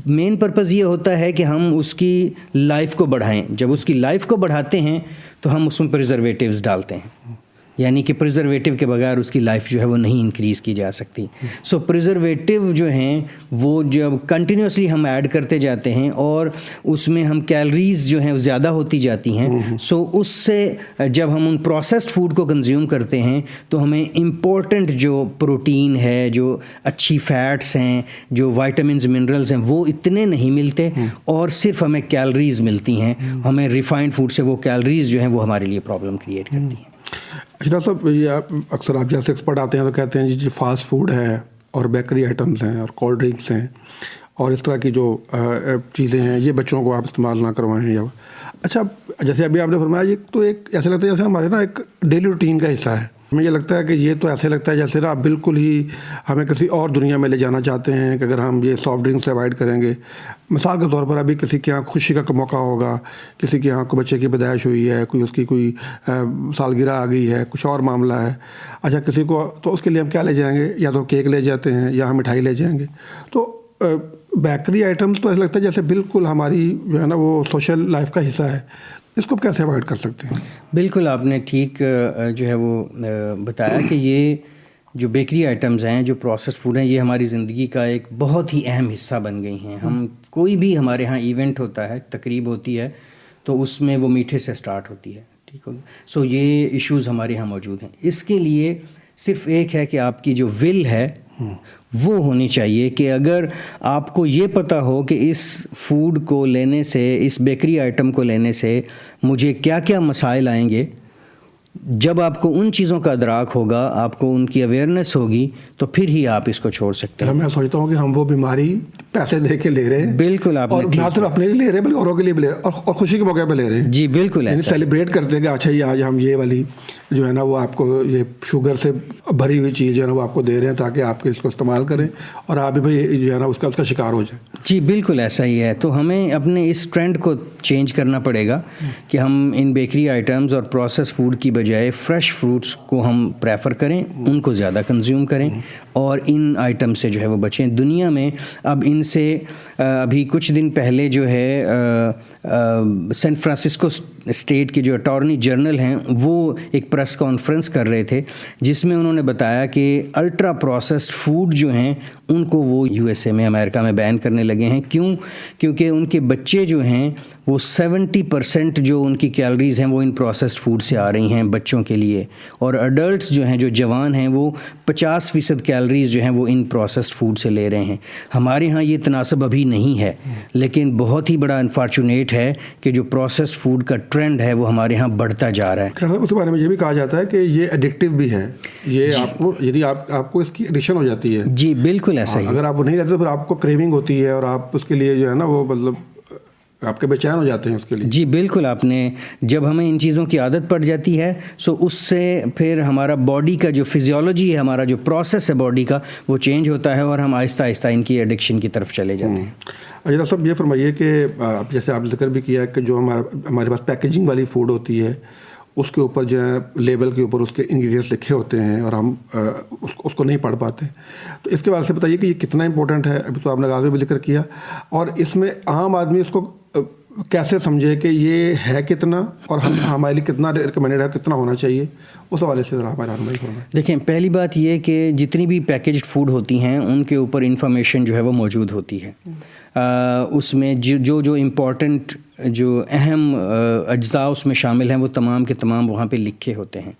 مین پرپز یہ ہوتا ہے کہ ہم اس کی لائف کو بڑھائیں. جب اس کی لائف کو بڑھاتے ہیں تو ہم اس میں پریزرویٹیوز ڈالتے ہیں, یعنی کہ پریزرویٹیو کے بغیر اس کی لائف جو ہے وہ نہیں انکریز کی جا سکتی. سو پریزرویٹیو جو ہیں وہ جب کنٹینیوسلی ہم ایڈ کرتے جاتے ہیں اور اس میں ہم کیلریز جو ہیں زیادہ ہوتی جاتی ہیں, سو اس سے جب ہم ان پروسیسڈ فوڈ کو کنزیوم کرتے ہیں تو ہمیں امپورٹنٹ جو پروٹین ہے, جو اچھی فیٹس ہیں, جو وائٹامنز منرلز ہیں وہ اتنے نہیں ملتے, اور صرف ہمیں کیلریز ملتی ہیں. ہمیں ریفائنڈ فوڈ سے وہ کیلریز جو ہیں وہ ہمارے لیے پرابلم کریٹ کرتی ہیں. اچھا صاحب, یہ اکثر آپ جیسے ایکسپرٹ آتے ہیں تو کہتے ہیں جی فاسٹ فوڈ ہے اور بیکری آئٹمز ہیں اور کولڈ ڈرنکس ہیں اور اس طرح کی جو چیزیں ہیں یہ بچوں کو آپ استعمال نہ کروائیں. یا اچھا, جیسے ابھی آپ نے فرمایا, یہ تو ایک ایسے لگتا ہے جیسے ہمارے نا ایک ڈیلی روٹین کا حصہ ہے. ہمیں یہ لگتا ہے کہ یہ تو ایسے لگتا ہے جیسے نا آپ بالکل ہی ہمیں کسی اور دنیا میں لے جانا چاہتے ہیں کہ اگر ہم یہ سافٹ ڈرنکس اوائڈ کریں گے. مثال کے طور پر ابھی کسی کے یہاں خوشی کا موقع ہوگا, کسی کے یہاں کوئی بچے کی پیدائش ہوئی ہے, کوئی اس کی کوئی سالگرہ آ گئی ہے, کچھ اور معاملہ ہے. اچھا, کسی کو تو اس کے لیے ہم کیا لے جائیں گے, یا تو کیک لے جاتے ہیں یا ہم مٹھائی لے جائیں گے. تو بیکری آئٹمس تو ایسا لگتا ہے جیسے بالکل ہماری جو ہے نا وہ سوشل لائف کا حصہ ہے. اس کو کیسے اوائڈ کر سکتے ہیں؟ بالکل آپ نے ٹھیک جو ہے وہ بتایا کہ یہ جو بیکری آئٹمز ہیں, جو پروسیسڈ فوڈ ہیں, یہ ہماری زندگی کا ایک بہت ہی اہم حصہ بن گئی ہیں. ہم کوئی بھی ہمارے ہاں ایونٹ ہوتا ہے, تقریب ہوتی ہے, تو اس میں وہ میٹھے سے سٹارٹ ہوتی ہے. ٹھیک ہوگا. سو یہ ایشوز ہمارے ہاں موجود ہیں. اس کے لیے صرف ایک ہے کہ آپ کی جو ول ہے وہ ہونی چاہیے کہ اگر آپ کو یہ پتہ ہو کہ اس فوڈ کو لینے سے, اس بیکری آئٹم کو لینے سے مجھے کیا کیا مسائل آئیں گے, جب آپ کو ان چیزوں کا ادراک ہوگا, آپ کو ان کی اویئرنیس ہوگی, تو پھر ہی آپ اس کو چھوڑ سکتے ہیں. میں سوچتا ہوں کہ ہم وہ بیماری پیسے دے کے لے رہے ہیں. بالکل, آپ اور نہ صرف اپنے لیے لے رہے ہیں بلکہ اوروں کے لیے بھی لے رہے ہیں, اور خوشی کے موقع پہ لے رہے ہیں. جی بالکل, یعنی سیلیبریٹ کرتے ہیں کہ اچھا یہ آج ہم یہ والی جو ہے نا وہ آپ کو یہ شوگر سے بھری ہوئی چیز جو ہے نا وہ آپ کو دے رہے ہیں تاکہ آپ اس کو استعمال کریں اور آپ بھی جو ہے نا اس کا شکار ہو جائیں. جی بالکل ایسا ہی ہے. تو ہمیں اپنے اس ٹرینڈ کو چینج کرنا پڑے گا کہ ہم ان بیکری آئٹمز اور پروسیس فوڈ کی بجائے فریش فروٹس کو ہم پریفر کریں, ان کو زیادہ کنزیوم کریں اور ان آئٹم سے جو ہے وہ بچیں. دنیا میں اب ان سے ابھی کچھ دن پہلے جو ہے سین فرانسسکو اسٹیٹ کے جو اٹارنی جنرل ہیں وہ ایک پریس کانفرنس کر رہے تھے جس میں انہوں نے بتایا کہ الٹرا پروسیسڈ فوڈ جو ہیں ان کو وہ USA میں, امریکہ میں بین کرنے لگے ہیں. کیوں؟ کیونکہ ان کے بچے جو ہیں وہ 70% جو ان کی کیلریز ہیں وہ ان پروسیسڈ فوڈ سے آ رہی ہیں بچوں کے لیے, اور ایڈلٹس جو ہیں, جو جوان ہیں, وہ 50% کیلریز جو ہیں وہ ان پروسیسڈ فوڈ سے لے رہے ہیں. ہمارے ہاں یہ تناسب ابھی نہیں ہے, لیکن بہت ہی بڑا انفارچونیٹ ہے کہ جو پروسیسڈ فوڈ کا ٹرینڈ ہے وہ ہمارے ہاں بڑھتا جا رہا ہے. اس کے بارے میں یہ بھی کہا جاتا ہے کہ یہ ایڈکٹیو بھی ہے, یہ آپ کو یعنی آپ کو اس کی ایڈکشن ہو جاتی ہے. جی بالکل ایسا ہی. اگر آپ وہ نہیں لیتے تو پھر آپ کو کریونگ ہوتی ہے اور آپ اس کے لیے جو ہے نا وہ مطلب آپ کے بے چین ہو جاتے ہیں اس کے لیے. جی بالکل, آپ نے جب ہمیں ان چیزوں کی عادت پڑ جاتی ہے سو اس سے پھر ہمارا باڈی کا جو فزیولوجی ہے, ہمارا جو پروسیس ہے باڈی کا, وہ چینج ہوتا ہے اور ہم آہستہ آہستہ ان کی ایڈکشن کی طرف چلے جاتے ہیں. اجلا صاحب یہ فرمائیے کہ جیسے آپ ذکر بھی کیا کہ جو ہمارے پاس پیکیجنگ والی فوڈ ہوتی ہے اس کے اوپر جو ہے لیبل کے اوپر اس کے انگریڈینٹس لکھے ہوتے ہیں اور ہم اس کو نہیں پڑھ پاتے, تو اس کے بارے سے بتائیے کہ یہ کتنا امپورٹنٹ ہے. ابھی تو آپ نے آغاز میں بھی ذکر کیا, اور اس میں عام آدمی اس کو کیسے سمجھے کہ یہ ہے کتنا اور ہمارے لیے کتنا ریکمینڈیڈ ہے, کتنا ہونا چاہیے, اس حوالے سے ذرا ہماری رہنمائی فرمائیں. دیکھیں, پہلی بات یہ کہ جتنی بھی پیکیجڈ فوڈ ہوتی ہیں ان کے اوپر انفارمیشن جو ہے وہ موجود ہوتی ہے. اس میں جو امپورٹنٹ جو اہم اجزاء اس میں شامل ہیں وہ تمام کے تمام وہاں پہ لکھے ہوتے ہیں.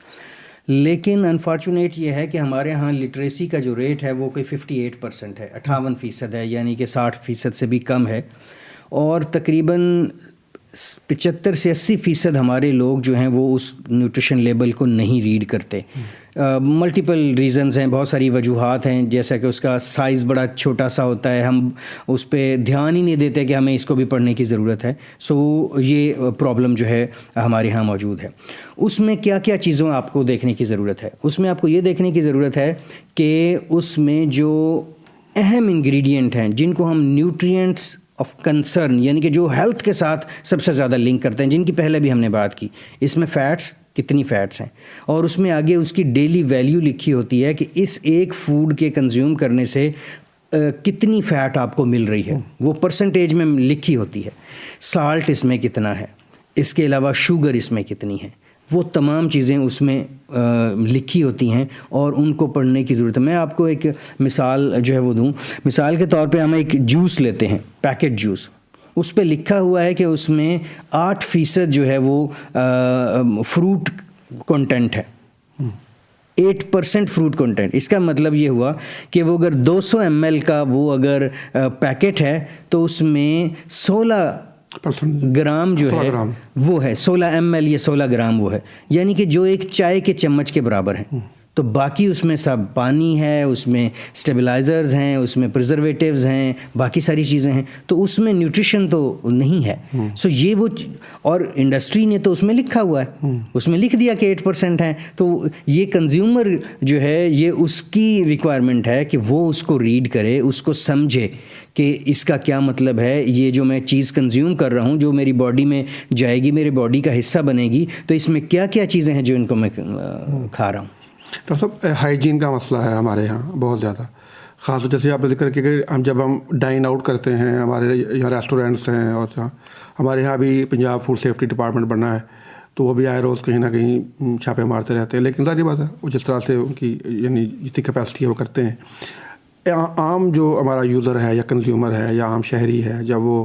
لیکن انفارچونیٹ یہ ہے کہ ہمارے ہاں لٹریسی کا جو ریٹ ہے وہ کوئی 58% ہے, 58% ہے, یعنی کہ 60% سے بھی کم ہے. اور تقریباً 75 سے 80% ہمارے لوگ جو ہیں وہ اس نیوٹریشن لیبل کو نہیں ریڈ کرتے. ملٹیپل ریزنز ہیں, بہت ساری وجوہات ہیں, جیسا کہ اس کا سائز بڑا چھوٹا سا ہوتا ہے, ہم اس پہ دھیان ہی نہیں دیتے کہ ہمیں اس کو بھی پڑھنے کی ضرورت ہے. سو یہ پرابلم جو ہے ہمارے ہاں موجود ہے. اس میں کیا کیا چیزوں آپ کو دیکھنے کی ضرورت ہے؟ اس میں آپ کو یہ دیکھنے کی ضرورت ہے کہ اس میں جو اہم انگریڈینٹ ہیں جن کو ہم نیوٹرینٹس آف کنسرن, یعنی کہ جو ہیلتھ کے ساتھ سب سے زیادہ لنک کرتے ہیں, جن کی پہلے بھی ہم نے بات کی, اس میں فیٹس کتنی فیٹس ہیں, اور اس میں آگے اس کی ڈیلی ویلیو لکھی ہوتی ہے کہ اس ایک فوڈ کے کنزیوم کرنے سے کتنی فیٹ آپ کو مل رہی ہے, وہ پرسنٹیج میں لکھی ہوتی ہے. سالٹ اس میں کتنا ہے, اس کے علاوہ شوگر اس میں کتنی ہے, وہ تمام چیزیں اس میں لکھی ہوتی ہیں اور ان کو پڑھنے کی ضرورت ہے. میں آپ کو ایک مثال جو ہے وہ دوں. مثال کے طور پہ ہم ایک جوس لیتے ہیں, پیکٹ جوس, اس پہ لکھا ہوا ہے کہ اس میں 8% جو ہے وہ فروٹ کنٹینٹ ہے, 8% فروٹ کنٹینٹ. اس کا مطلب یہ ہوا کہ وہ اگر 200 ml کا وہ اگر پیکٹ ہے تو اس میں 16 گرام جو ہے وہ ہے, 16 ml یا 16 گرام وہ ہے, یعنی کہ جو ایک چائے کے چمچ کے برابر ہے. تو باقی اس میں سب پانی ہے, اس میں سٹیبلائزرز ہیں, اس میں پرزرویٹیوز ہیں, باقی ساری چیزیں ہیں, تو اس میں نیوٹریشن تو نہیں ہے. سو یہ وہ, اور انڈسٹری نے تو اس میں لکھا ہوا ہے, اس میں لکھ دیا کہ 8% ہیں. تو یہ کنزیومر جو ہے یہ اس کی ریکوائرمنٹ ہے کہ وہ اس کو ریڈ کرے, اس کو سمجھے کہ اس کا کیا مطلب ہے. یہ جو میں چیز کنزیوم کر رہا ہوں, جو میری باڈی میں جائے گی, میری باڈی کا حصہ بنے گی, تو اس میں کیا کیا چیزیں ہیں جو ان کو میں کھا رہا ہوں. ڈاکٹر صاحب, ہائیجین کا مسئلہ ہے ہمارے یہاں بہت زیادہ, خاص طور جیسے آپ نے ذکر کیا کہ جب ہم ڈائن آؤٹ کرتے ہیں, ہمارے یہاں ریسٹورینٹس ہیں, اور ہمارے یہاں بھی پنجاب فوڈ سیفٹی ڈپارٹمنٹ بنا ہے, تو وہ بھی آئے روز کہیں نہ کہیں چھاپے مارتے رہتے ہیں. لیکن ظاہر بات ہے وہ جس طرح سے ان کی یعنی جتنی کیپیسٹی ہے وہ کرتے ہیں. عام جو ہمارا یوزر ہے یا کنزیومر ہے یا عام شہری ہے, جب وہ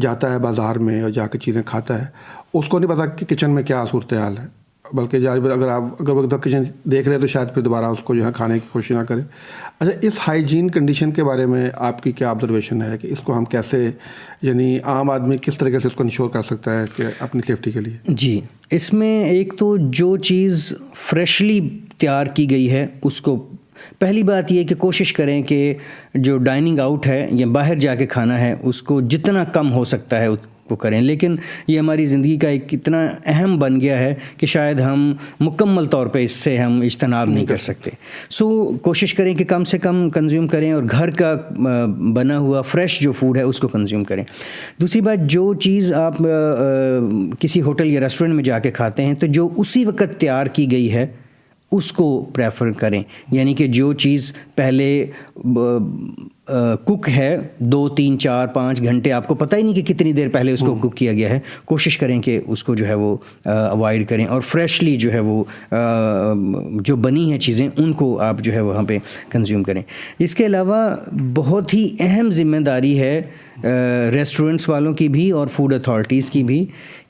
جاتا ہے بازار میں اور جا کے چیزیں کھاتا ہے, اس کو نہیں پتا کہ کچن میں کیا صورتحال ہے, بلکہ اگر وہ کچن دیکھ لے تو شاید پھر دوبارہ اس کو جو ہے کھانے کی کوشش نہ کرے. اچھا, اس ہائیجین کنڈیشن کے بارے میں آپ کی کیا آبزرویشن ہے کہ اس کو ہم کیسے, یعنی عام آدمی کس طریقے سے اس کو انشور کر سکتا ہے کہ اپنی سیفٹی کے لیے؟ جی, اس میں ایک تو جو چیز فریشلی تیار کی گئی ہے اس کو, پہلی بات یہ کہ کوشش کریں کہ جو ڈائننگ آؤٹ ہے یا باہر جا کے کھانا ہے اس کو جتنا کم ہو سکتا ہے کو کریں. لیکن یہ ہماری زندگی کا ایک اتنا اہم بن گیا ہے کہ شاید ہم مکمل طور پہ اس سے ہم اجتناب نہیں کر سکتے. سو کوشش کریں کہ کم سے کم کنزیوم کریں اور گھر کا بنا ہوا فریش جو فوڈ ہے اس کو کنزیوم کریں. دوسری بات, جو چیز آپ کسی ہوٹل یا ریسٹورنٹ میں جا کے کھاتے ہیں تو جو اسی وقت تیار کی گئی ہے اس کو پریفر کریں, یعنی کہ جو چیز پہلے کک ہے 2 3 4 5 گھنٹے, آپ کو پتہ ہی نہیں کہ کتنی دیر پہلے اس کو کک کیا گیا ہے, کوشش کریں کہ اس کو جو ہے وہ اوائڈ کریں اور فریشلی جو ہے وہ جو بنی ہیں چیزیں ان کو آپ جو ہے وہاں پہ کنزیوم کریں. اس کے علاوہ بہت ہی اہم ذمہ داری ہے ریسٹورنٹس والوں کی بھی اور فوڈ اتھارٹیز کی بھی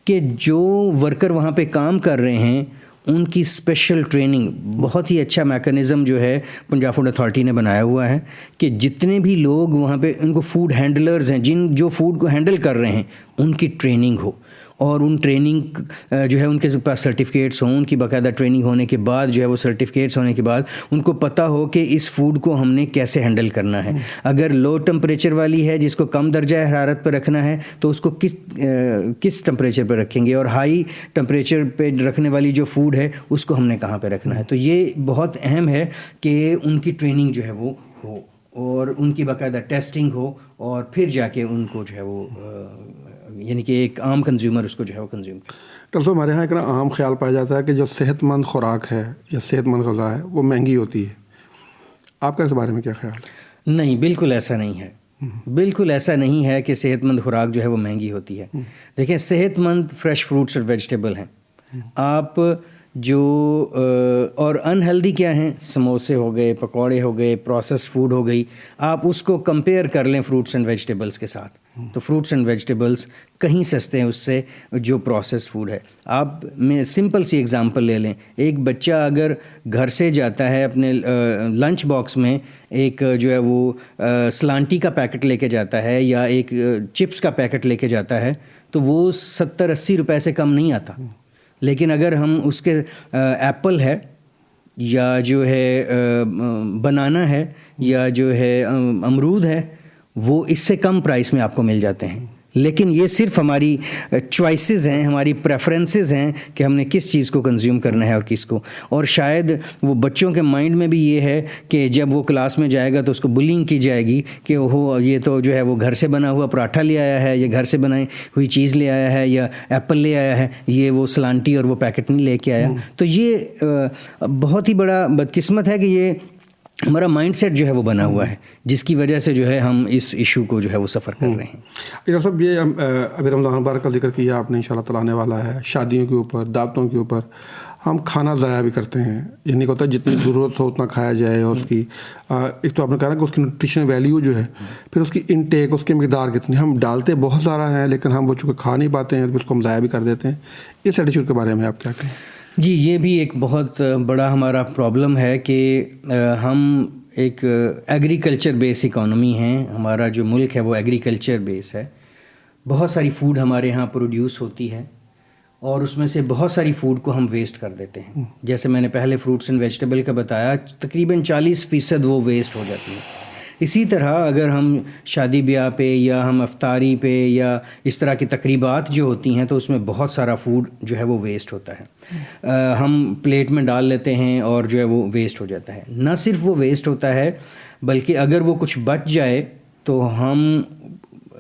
کہ جو ورکر وہاں پہ کام کر رہے ہیں ان کی اسپیشل ٹریننگ, بہت ہی اچھا میکانزم جو ہے پنجاب فوڈ اتھارٹی نے بنایا ہوا ہے کہ جتنے بھی لوگ وہاں پہ ان کو فوڈ ہینڈلرز ہیں, جو فوڈ کو ہینڈل کر رہے ہیں, ان کی ٹریننگ ہو اور ان ٹریننگ جو ہے ان کے پاس سرٹیفکیٹس ہوں, ان کی باقاعدہ ٹریننگ ہونے کے بعد جو ہے وہ سرٹیفکیٹس ہونے کے بعد ان کو پتہ ہو کہ اس فوڈ کو ہم نے کیسے ہینڈل کرنا ہے. اگر لو ٹمپریچر والی ہے جس کو کم درجہ حرارت پہ رکھنا ہے تو اس کو کس ٹمپریچر پہ رکھیں گے, اور ہائی ٹمپریچر پہ رکھنے والی جو فوڈ ہے اس کو ہم نے کہاں پہ رکھنا ہے. تو یہ بہت اہم ہے کہ ان کی ٹریننگ جو ہے وہ ہو اور ان کی باقاعدہ ٹیسٹنگ ہو, اور پھر جا کے ان کو جو ہے وہ یعنی کہ ایک عام کنزیومر اس کو جو ہے وہ کنزیوم کرے. ڈاکٹر صاحب ہمارے یہاں ایک عام خیال پایا جاتا ہے کہ جو صحت مند خوراک ہے یا صحت مند غذا ہے وہ مہنگی ہوتی ہے, آپ کا اس بارے میں کیا خیال ہے؟ نہیں, بالکل ایسا نہیں ہے. بالکل ایسا نہیں ہے کہ صحت مند خوراک جو ہے وہ مہنگی ہوتی ہے. دیکھیں, صحت مند فریش فروٹس اور ویجیٹیبل ہیں. آپ جو اور انہیلدی کیا ہیں, سموسے ہو گئے, پکوڑے ہو گئے, پروسیسڈ فوڈ ہو گئی, آپ اس کو کمپیئر کر لیں فروٹس اینڈ ویجیٹیبلس کے ساتھ, تو فروٹس اینڈ ویجیٹیبلس کہیں سستے ہیں اس سے جو پروسیسڈ فوڈ ہے. آپ میں سمپل سی ایگزامپل لے لیں, ایک بچہ اگر گھر سے جاتا ہے اپنے لنچ باکس میں ایک جو ہے وہ سلانٹی کا پیکٹ لے کے جاتا ہے یا ایک چپس کا پیکٹ لے کے جاتا ہے, تو وہ 70-80 روپے سے کم نہیں آتا. لیکن اگر ہم اس کے ایپل ہے یا جو ہے بنانا ہے یا جو ہے امرود ہے, وہ اس سے کم پرائس میں آپ کو مل جاتے ہیں. لیکن یہ صرف ہماری چوائسیز ہیں, ہماری پریفرنسز ہیں کہ ہم نے کس چیز کو کنزیوم کرنا ہے اور کس کو. اور شاید وہ بچوں کے مائنڈ میں بھی یہ ہے کہ جب وہ کلاس میں جائے گا تو اس کو بلنگ کی جائے گی کہ وہ یہ تو جو ہے وہ گھر سے بنا ہوا پراٹھا لے آیا ہے, یا گھر سے بنائی ہوئی چیز لے آیا ہے, یا ایپل لے آیا ہے, یہ وہ سلانٹی اور وہ پیکٹ نہیں لے کے آیا. تو یہ بہت ہی بڑا بدقسمت ہے کہ یہ ہمارا مائنڈ سیٹ جو ہے وہ بنا ہوا ہے, جس کی وجہ سے جو ہے ہم اس ایشو کو جو ہے وہ سفر کر رہے ہیں. ڈاکٹر صاحب, یہ ابھی رمضان مبارک کا ذکر کیا آپ نے, انشاءاللہ تعالیٰ آنے والا ہے. شادیوں کے اوپر, دعوتوں کے اوپر ہم کھانا ضائع بھی کرتے ہیں. یہ نہیں ہوتا جتنی ضرورت ہو اتنا کھایا جائے, اور اس کی ایک تو آپ نے کہا نا کہ اس کی نیوٹریشن ویلیو جو ہے, پھر اس کی انٹیک, اس کی مقدار کتنی, ہم ڈالتے بہت سارا ہے لیکن ہم وہ چونکہ کھا نہیں پاتے ہیں, پھر اس کو ہم ضائع بھی کر دیتے ہیں. اس ایٹیچیوڈ کے بارے میں آپ کیا کہیں؟ جی, یہ بھی ایک بہت بڑا ہمارا پرابلم ہے کہ ہم ایک ایگریکلچر بیس اکانومی ہیں. ہمارا جو ملک ہے وہ ایگریکلچر بیس ہے. بہت ساری فوڈ ہمارے ہاں پروڈیوس ہوتی ہے اور اس میں سے بہت ساری فوڈ کو ہم ویسٹ کر دیتے ہیں. جیسے میں نے پہلے فروٹس اینڈ ویجیٹیبل کا بتایا, تقریباً 40% وہ ویسٹ ہو جاتی ہے. اسی طرح اگر ہم شادی بیاہ پہ یا ہم افطاری پہ یا اس طرح کی تقریبات جو ہوتی ہیں تو اس میں بہت سارا فوڈ جو ہے وہ ویسٹ ہوتا ہے. ہم پلیٹ میں ڈال لیتے ہیں اور جو ہے وہ ویسٹ ہو جاتا ہے. نہ صرف وہ ویسٹ ہوتا ہے بلکہ اگر وہ کچھ بچ جائے تو ہم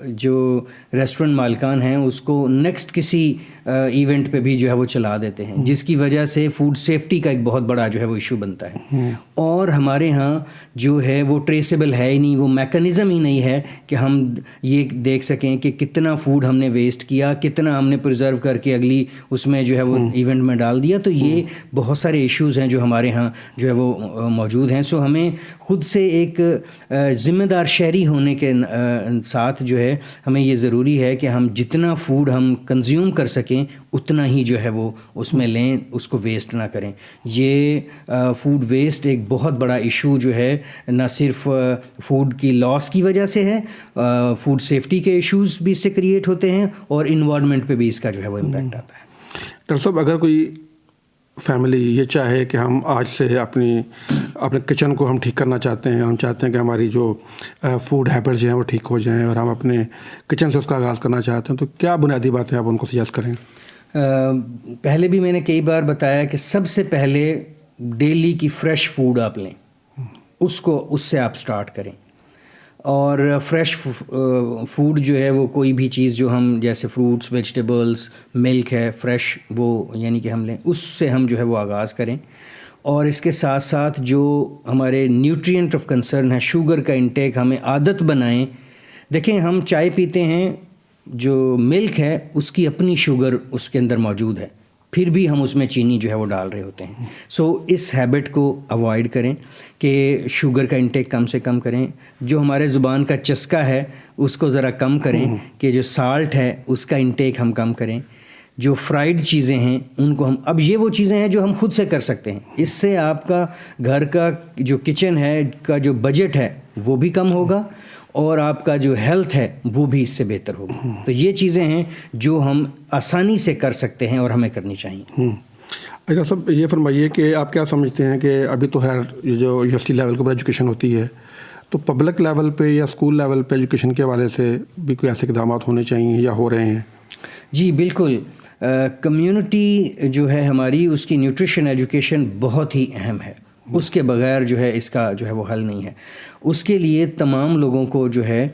جو ریسٹورنٹ مالکان ہیں اس کو نیکسٹ کسی ایونٹ پہ بھی جو ہے وہ چلا دیتے ہیں, جس کی وجہ سے فوڈ سیفٹی کا ایک بہت بڑا جو ہے وہ ایشو بنتا ہے. اور ہمارے ہاں جو ہے وہ ٹریسیبل ہے ہی نہیں, وہ میکانزم ہی نہیں ہے کہ ہم یہ دیکھ سکیں کہ کتنا فوڈ ہم نے ویسٹ کیا, کتنا ہم نے پرزرو کر کے اگلی اس میں جو ہے وہ ایونٹ میں ڈال دیا. تو یہ بہت سارے ایشوز ہیں جو ہمارے ہاں جو ہے وہ موجود ہیں. سو ہمیں خود سے ایک ذمہ دار شہری ہونے کے ساتھ جو ہے ہمیں یہ ضروری ہے کہ ہم جتنا فوڈ ہم کنزیوم کر سکیں اتنا ہی جو ہے وہ اس میں لیں, اس کو ویسٹ نہ کریں. یہ فوڈ ویسٹ ایک بہت بڑا ایشو جو ہے نہ صرف فوڈ کی لاس کی وجہ سے ہے, فوڈ سیفٹی کے ایشوز بھی اس سے کریٹ ہوتے ہیں اور انوائرمنٹ پہ بھی اس کا جو ہے وہ امپیکٹ آتا ہے. ڈاکٹر صاحب, اگر کوئی فیملی یہ چاہے کہ ہم آج سے اپنے کچن کو ہم ٹھیک کرنا چاہتے ہیں, ہم چاہتے ہیں کہ ہماری جو فوڈ ہیبٹس ہیں وہ ٹھیک ہو جائیں اور ہم اپنے کچن سے اس کا آغاز کرنا چاہتے ہیں, تو کیا بنیادی باتیں آپ ان کو سجیسٹ کریں؟ پہلے بھی میں نے کئی بار بتایا کہ سب سے پہلے ڈیلی کی فریش فوڈ آپ لیں, اس سے آپ سٹارٹ کریں. اور فریش فوڈ جو ہے وہ کوئی بھی چیز جو ہم جیسے فروٹس, ویجیٹیبلس, ملک ہے فریش, وہ یعنی کہ ہم لیں, اس سے ہم جو ہے وہ آغاز کریں. اور اس کے ساتھ ساتھ جو ہمارے نیوٹرینٹ آف کنسرن ہے, شوگر کا انٹیک ہمیں عادت بنائیں. دیکھیں, ہم چائے پیتے ہیں, جو ملک ہے اس کی اپنی شوگر اس کے اندر موجود ہے, پھر بھی ہم اس میں چینی جو ہے وہ ڈال رہے ہوتے ہیں. سو اس ہیبٹ کو اوائڈ کریں کہ شوگر کا انٹیک کم سے کم کریں. جو ہمارے زبان کا چسکا ہے اس کو ذرا کم کریں, کہ جو سالٹ ہے اس کا انٹیک ہم کم کریں. جو فرائیڈ چیزیں ہیں ان کو ہم, اب یہ وہ چیزیں ہیں جو ہم خود سے کر سکتے ہیں. اس سے آپ کا گھر کا جو کچن ہے کا جو بجٹ ہے وہ بھی کم ہوگا, اور آپ کا جو ہیلتھ ہے وہ بھی اس سے بہتر ہوگی. تو یہ چیزیں ہیں جو ہم آسانی سے کر سکتے ہیں اور ہمیں کرنی چاہیے. اچھا صاحب یہ فرمائیے کہ آپ کیا سمجھتے ہیں کہ ابھی تو خیر جو یونیورسٹی لیول کے اوپر ایجوکیشن ہوتی ہے تو پبلک لیول پہ یا اسکول لیول پہ ایجوکیشن کے حوالے سے بھی کوئی ایسے اقدامات ہونے چاہیے یا ہو رہے ہیں؟ جی بالکل. کمیونٹی جو ہے ہماری اس کی نیوٹریشن ایجوکیشن بہت ہی اہم ہے. اس کے بغیر جو ہے اس کا جو ہے وہ حل نہیں ہے. اس کے لیے تمام لوگوں کو جو ہے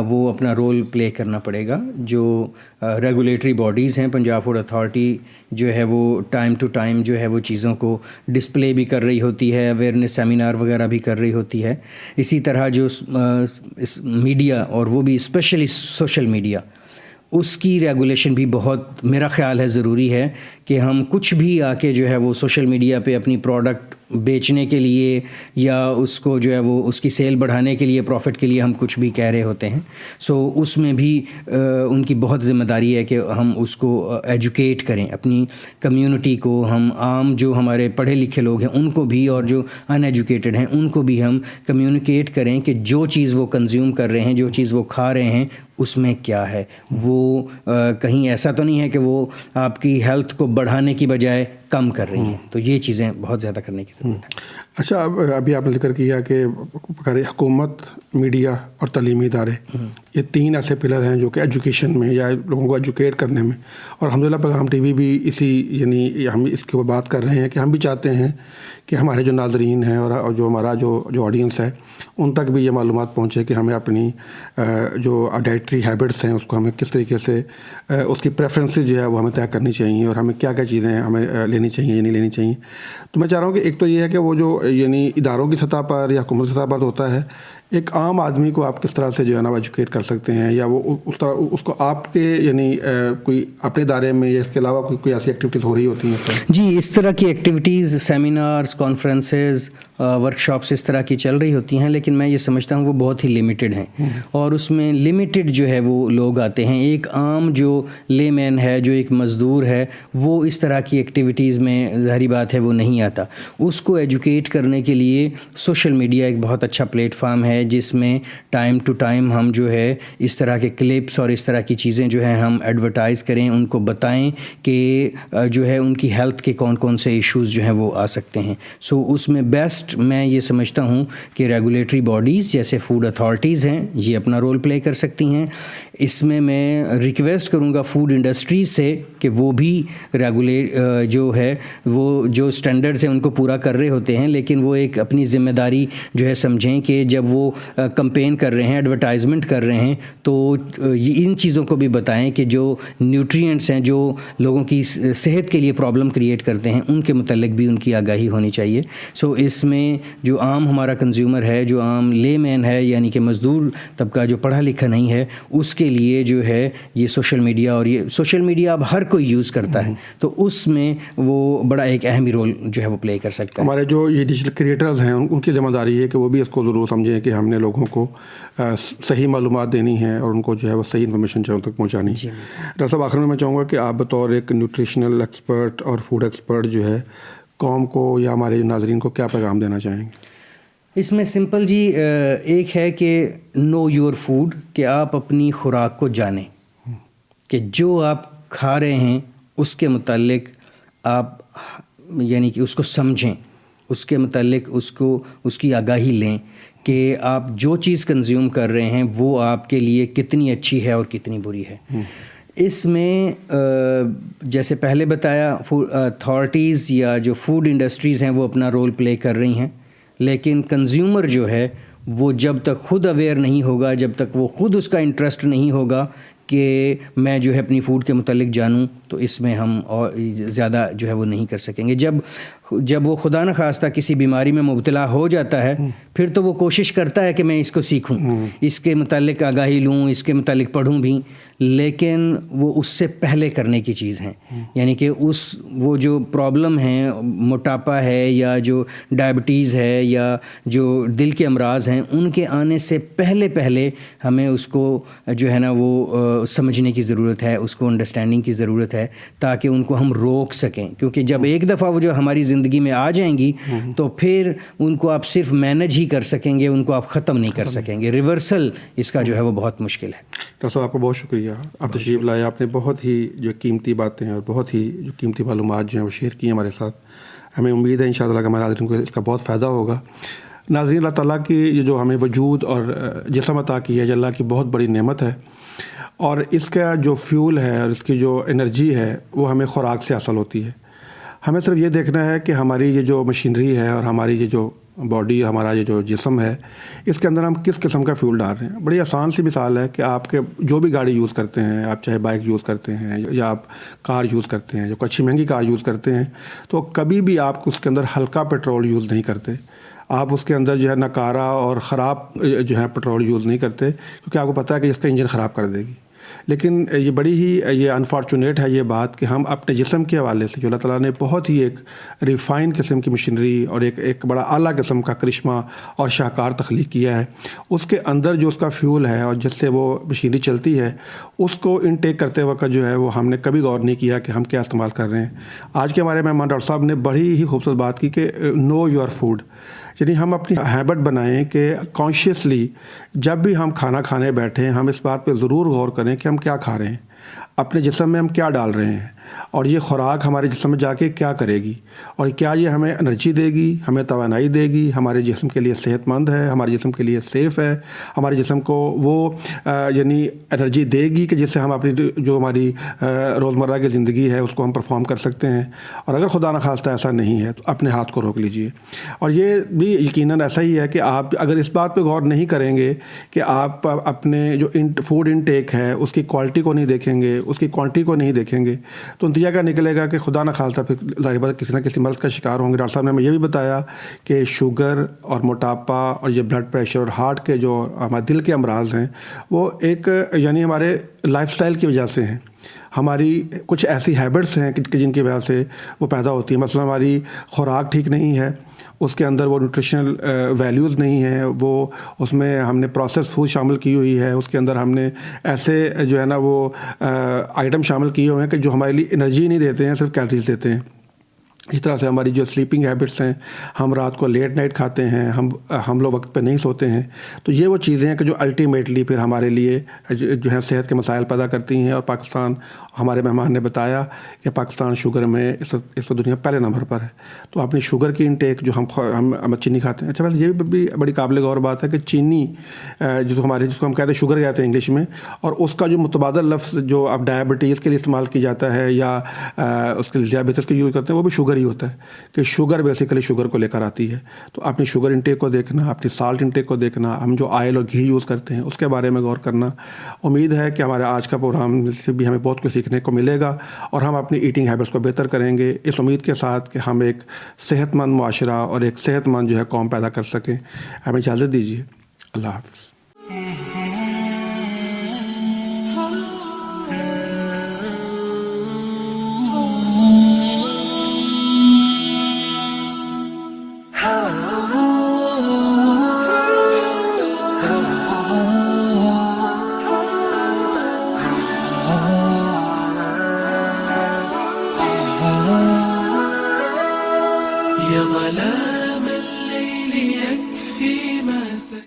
وہ اپنا رول پلے کرنا پڑے گا. جو ریگولیٹری باڈیز ہیں، پنجاب فوڈ اتھارٹی جو ہے وہ ٹائم ٹو ٹائم جو ہے وہ چیزوں کو ڈسپلے بھی کر رہی ہوتی ہے، اویئرنیس سیمینار وغیرہ بھی کر رہی ہوتی ہے. اسی طرح جو میڈیا اور وہ بھی اسپیشلی سوشل میڈیا، اس کی ریگولیشن بھی بہت میرا خیال ہے ضروری ہے کہ ہم کچھ بھی آ کے جو ہے وہ سوشل میڈیا پہ اپنی پروڈکٹ بیچنے کے لیے یا اس کو جو ہے وہ اس کی سیل بڑھانے کے لیے، پروفٹ کے لیے ہم کچھ بھی کہہ رہے ہوتے ہیں. سو اس میں بھی ان کی بہت ذمہ داری ہے کہ ہم اس کو ایجوکیٹ کریں، اپنی کمیونٹی کو. ہم عام جو ہمارے پڑھے لکھے لوگ ہیں ان کو بھی اور جو ان ایجوکیٹڈ ہیں ان کو بھی ہم کمیونیکیٹ کریں کہ جو چیز وہ کنزیوم کر رہے ہیں، جو چیز وہ کھا رہے ہیں، اس میں کیا ہے. وہ کہیں ایسا تو نہیں ہے کہ وہ آپ کی ہیلتھ کو بڑھانے کی بجائے کم کر رہی ہیں. تو یہ چیزیں بہت زیادہ کرنے کی ضرورت ہے. اچھا، ابھی آپ نے ذکر کیا کہ حکومت، میڈیا اور تعلیمی ادارے، یہ تین ایسے پلر ہیں جو کہ ایجوکیشن میں یا لوگوں کو ایجوکیٹ کرنے میں، اور الحمدللہ پیغام ٹی وی بھی اسی یعنی ہم اس کے اوپر بات کر رہے ہیں کہ ہم بھی چاہتے ہیں کہ ہمارے جو ناظرین ہیں اور جو ہمارا جو آڈینس ہے ان تک بھی یہ معلومات پہنچے کہ ہمیں اپنی جو ڈائٹری ہیبٹس ہیں اس کو ہمیں کس طریقے سے اس کی پریفرنسز جو ہے وہ ہمیں طے کرنی چاہیے اور ہمیں کیا کیا چیزیں ہمیں لینی چاہیے یا نہیں لینی چاہیے. تو میں چاہ رہا ہوں کہ ایک تو یہ ہے کہ وہ جو یعنی اداروں کی سطح پر یا حکومت سطح پر ہوتا ہے، ایک عام آدمی کو آپ کس طرح سے جو ہے نا ایجوکیٹ کر سکتے ہیں، یا وہ اس طرح اس کو آپ کے یعنی کوئی اپنے ادارے میں یا اس کے علاوہ کوئی ایسی ایکٹیویٹیز ہو رہی ہوتی ہیں؟ جی، اس طرح کی ایکٹیویٹیز، سیمینارز، کانفرنسز، ورکشاپس اس طرح کی چل رہی ہوتی ہیں، لیکن میں یہ سمجھتا ہوں وہ بہت ہی لمیٹڈ ہیں اور اس میں لمیٹڈ جو ہے وہ لوگ آتے ہیں. ایک عام جو لے مین ہے، جو ایک مزدور ہے، وہ اس طرح کی ایکٹیویٹیز میں ظاہری بات ہے وہ نہیں آتا. اس کو ایجوکیٹ کرنے کے لیے سوشل میڈیا ایک بہت اچھا پلیٹ فارم ہے جس میں ٹائم ٹو ٹائم ہم جو ہے اس طرح کے کلپس اور اس طرح کی چیزیں جو ہیں ہم ایڈورٹائز کریں، ان کو بتائیں کہ جو ہے ان کی ہیلتھ کے کون کون سے ایشوز جو ہیں وہ آ سکتے ہیں. سو اس میں بیسٹ میں یہ سمجھتا ہوں کہ ریگولیٹری باڈیز جیسے فوڈ اتھارٹیز ہیں، یہ اپنا رول پلے کر سکتی ہیں. اس میں ریکویسٹ کروں گا فوڈ انڈسٹریز سے کہ وہ بھی جو ہے وہ جو اسٹینڈرڈز ہیں ان کو پورا کر رہے ہوتے ہیں، لیکن وہ ایک اپنی ذمہ داری جو ہے سمجھیں کہ جب وہ کمپین کر رہے ہیں، ایڈورٹائزمنٹ کر رہے ہیں، تو ان چیزوں کو بھی بتائیں کہ جو نیوٹرینٹس ہیں جو لوگوں کی صحت کے لیے پرابلم کریٹ کرتے ہیں، ان کے متعلق بھی ان کی آگاہی ہونی چاہیے. سو اس میں جو عام ہمارا کنزیومر ہے، جو عام لے مین ہے، یعنی کہ مزدور طبقہ جو پڑھا لکھا نہیں ہے، اس کے لیے جو ہے یہ سوشل میڈیا، اور یہ سوشل میڈیا اب ہر کوئی یوز کرتا ہے، تو اس میں وہ بڑا ایک اہم رول جو ہے وہ پلے کر سکتا ہے. ہمارے جو یہ ڈیجیٹل کریٹرز ہیں ان کی ذمہ داری ہے کہ وہ بھی اس کو ضرور سمجھیں کہ ہم نے لوگوں کو صحیح معلومات دینی ہے اور ان کو جو ہے وہ صحیح انفارمیشن جو تک پہنچانی. ڈاکٹر صاحب، آخر میں چاہوں گا کہ آپ بطور ایک نیوٹریشنل ایکسپرٹ اور فوڈ ایکسپرٹ جو ہے قوم کو یا ہمارے ناظرین کو کیا پیغام دینا چاہیں گے؟ اس میں سمپل جی ایک ہے کہ نو یور فوڈ، کہ آپ اپنی خوراک کو جانیں، کہ جو آپ کھا رہے ہیں اس کے متعلق آپ یعنی کہ اس کو سمجھیں، اس کے متعلق اس کی آگاہی لیں کہ آپ جو چیز کنزیوم کر رہے ہیں وہ آپ کے لیے کتنی اچھی ہے اور کتنی بری ہے. اس میں جیسے پہلے بتایا اتھارٹیز یا جو فوڈ انڈسٹریز ہیں وہ اپنا رول پلے کر رہی ہیں، لیکن کنزیومر جو ہے وہ جب تک خود اویئر نہیں ہوگا، جب تک وہ خود اس کا انٹرسٹ نہیں ہوگا کہ میں جو ہے اپنی فوڈ کے متعلق جانوں، تو اس میں ہم اور زیادہ جو ہے وہ نہیں کر سکیں گے. جب وہ خدا نخواستہ کسی بیماری میں مبتلا ہو جاتا ہے، پھر تو وہ کوشش کرتا ہے کہ میں اس کو سیکھوں، اس کے متعلق آگاہی لوں، اس کے متعلق پڑھوں بھی، لیکن وہ اس سے پہلے کرنے کی چیز ہیں. یعنی کہ وہ جو پرابلم ہیں، موٹاپا ہے یا جو ڈائبٹیز ہے یا جو دل کے امراض ہیں، ان کے آنے سے پہلے ہمیں اس کو جو ہے نا وہ سمجھنے کی ضرورت ہے، اس کو انڈرسٹینڈنگ کی ضرورت ہے، تاکہ ان کو ہم روک سکیں. کیونکہ جب ایک دفعہ وہ جو ہماری زندگی میں آ جائیں گی تو پھر ان کو آپ صرف مینج ہی کر سکیں گے, ان کو آپ ختم نہیں کر سکیں گے. ریورسل اس کا جو ہے وہ بہت مشکل ہے. ڈاکٹر صاحب آپ کا بہت شکریہ, آپ تشریف لائے, آپ نے بہت ہی جو قیمتی باتیں اور بہت ہی جو قیمتی معلومات جو ہیں وہ شیئر کی ہیں ہمارے ساتھ. ہمیں امید ہے انشاءاللہ کہ ہمارے ناظرین کو اس کا بہت فائدہ ہوگا. ناظرین, اللہ تعالیٰ کی یہ جو ہمیں وجود اور جسم عطا کی ہے, اللہ کی بہت بڑی نعمت ہے, اور اس کا جو فیول ہے اور اس کی جو انرجی ہے وہ ہمیں خوراک سے حاصل ہوتی ہے. ہمیں صرف یہ دیکھنا ہے کہ ہماری یہ جو مشینری ہے اور ہماری یہ جو باڈی, ہمارا یہ جو جسم ہے, اس کے اندر ہم کس قسم کا فیول ڈال رہے ہیں. بڑی آسان سی مثال ہے کہ آپ کے جو بھی گاڑی یوز کرتے ہیں, آپ چاہے بائک یوز کرتے ہیں یا آپ کار یوز کرتے ہیں, جو اچھی مہنگی کار یوز کرتے ہیں, تو کبھی بھی آپ اس کے اندر ہلکا پیٹرول یوز نہیں کرتے. آپ اس کے اندر جو ہے ناکارہ اور خراب جو ہے پیٹرول یوز نہیں کرتے, کیونکہ آپ کو پتہ ہے کہ اس کا انجن خراب کر دے گی. لیکن یہ بڑی ہی یہ انفارچونیٹ ہے یہ بات کہ ہم اپنے جسم کے حوالے سے جو اللہ تعالیٰ نے بہت ہی ایک ریفائن قسم کی مشینری اور ایک بڑا اعلیٰ قسم کا کرشمہ اور شاہکار تخلیق کیا ہے, اس کے اندر جو اس کا فیول ہے اور جس سے وہ مشینری چلتی ہے, اس کو انٹیک کرتے وقت جو ہے وہ ہم نے کبھی غور نہیں کیا کہ ہم کیا استعمال کر رہے ہیں. آج کے ہمارے مہمان ڈاکٹر صاحب نے بڑی ہی خوبصورت بات کی کہ نو یور فوڈ, یعنی ہم اپنی ہیبٹ بنائیں کہ کانشیسلی جب بھی ہم کھانا کھانے بیٹھیں ہم اس بات پہ ضرور غور کریں کہ ہم کیا کھا رہے ہیں, اپنے جسم میں ہم کیا ڈال رہے ہیں, اور یہ خوراک ہمارے جسم میں جا کے کیا کرے گی, اور کیا یہ ہمیں انرجی دے گی, ہمیں توانائی دے گی, ہمارے جسم کے لیے صحت مند ہے, ہمارے جسم کے لیے سیف ہے, ہمارے جسم کو وہ یعنی انرجی دے گی کہ جس سے ہم اپنی جو ہماری روزمرہ کی زندگی ہے اس کو ہم پرفارم کر سکتے ہیں. اور اگر خدا نخواستہ ایسا نہیں ہے تو اپنے ہاتھ کو روک لیجئے. اور یہ بھی یقیناً ایسا ہی ہے کہ آپ اگر اس بات پہ غور نہیں کریں گے کہ آپ اپنے جو فوڈ انٹیک ہے اس کی کوالٹی کو نہیں دیکھیں گے, اس کی کوانٹٹی کو نہیں دیکھیں گے, تو نتیجہ کیا نکلے گا کہ خدا نہ خواستہ پھر ظاہر بات کسی نہ کسی مرض کا شکار ہوں گے. ڈاکٹر صاحب نے ہمیں یہ بھی بتایا کہ شوگر اور موٹاپا اور یہ بلڈ پریشر اور ہارٹ کے جو ہمارے دل کے امراض ہیں وہ ایک یعنی ہمارے لائف سٹائل کی وجہ سے ہیں, ہماری کچھ ایسی ہیبٹس ہیں کہ جن کی وجہ سے وہ پیدا ہوتی ہیں. مثلا ہماری خوراک ٹھیک نہیں ہے, اس کے اندر وہ نیوٹریشنل ویلیوز نہیں ہیں, وہ اس میں ہم نے پروسیس فوڈ شامل کی ہوئی ہے, اس کے اندر ہم نے ایسے جو ہے نا وہ آئٹم شامل کیے ہوئے ہیں کہ جو ہمارے لیے انرجی نہیں دیتے ہیں, صرف کیلریز دیتے ہیں. اس طرح سے ہماری جو سلیپنگ ہیبٹس ہیں, ہم رات کو لیٹ نائٹ کھاتے ہیں, ہم لوگ وقت پہ نہیں سوتے ہیں, تو یہ وہ چیزیں ہیں کہ جو الٹیمیٹلی پھر ہمارے لیے جو ہے صحت کے مسائل پیدا کرتی ہیں. اور پاکستان, ہمارے مہمان نے بتایا کہ پاکستان شوگر میں اس وقت دنیا پہلے نمبر پر ہے. تو اپنی شوگر کی انٹیک جو ہم چینی کھاتے ہیں, اچھا بس یہ بھی بڑی قابل غور بات ہے کہ چینی جس کو ہم کہتے ہیں شوگر کہتے ہیں انگلش میں, اور اس کا جو متبادل لفظ جو اب ڈائبٹیز کے لیے استعمال کی جاتا ہے یا اس کے لیے ذیابیطس کے یوز کرتے ہیں, وہ بھی شوگر ہی ہوتا ہے کہ شوگر بیسیکلی شوگر کو لے کر آتی ہے. تو اپنی شوگر انٹیک کو دیکھنا, اپنی سالٹ انٹیک کو دیکھنا, ہم جو آئل اور گھی یوز کرتے ہیں اس کے بارے میں غور کرنا. امید ہے کہ ہمارے آج کا پروگرام سے بھی ہمیں بہت کچھ سیکھنے کو ملے گا اور ہم اپنی ایٹنگ ہیبٹس کو بہتر کریں گے, اس امید کے ساتھ کہ ہم ایک صحت مند معاشرہ اور ایک صحت مند جو ہے قوم پیدا کر سکیں. ہمیں اجازت دیجیے. اللہ حافظ.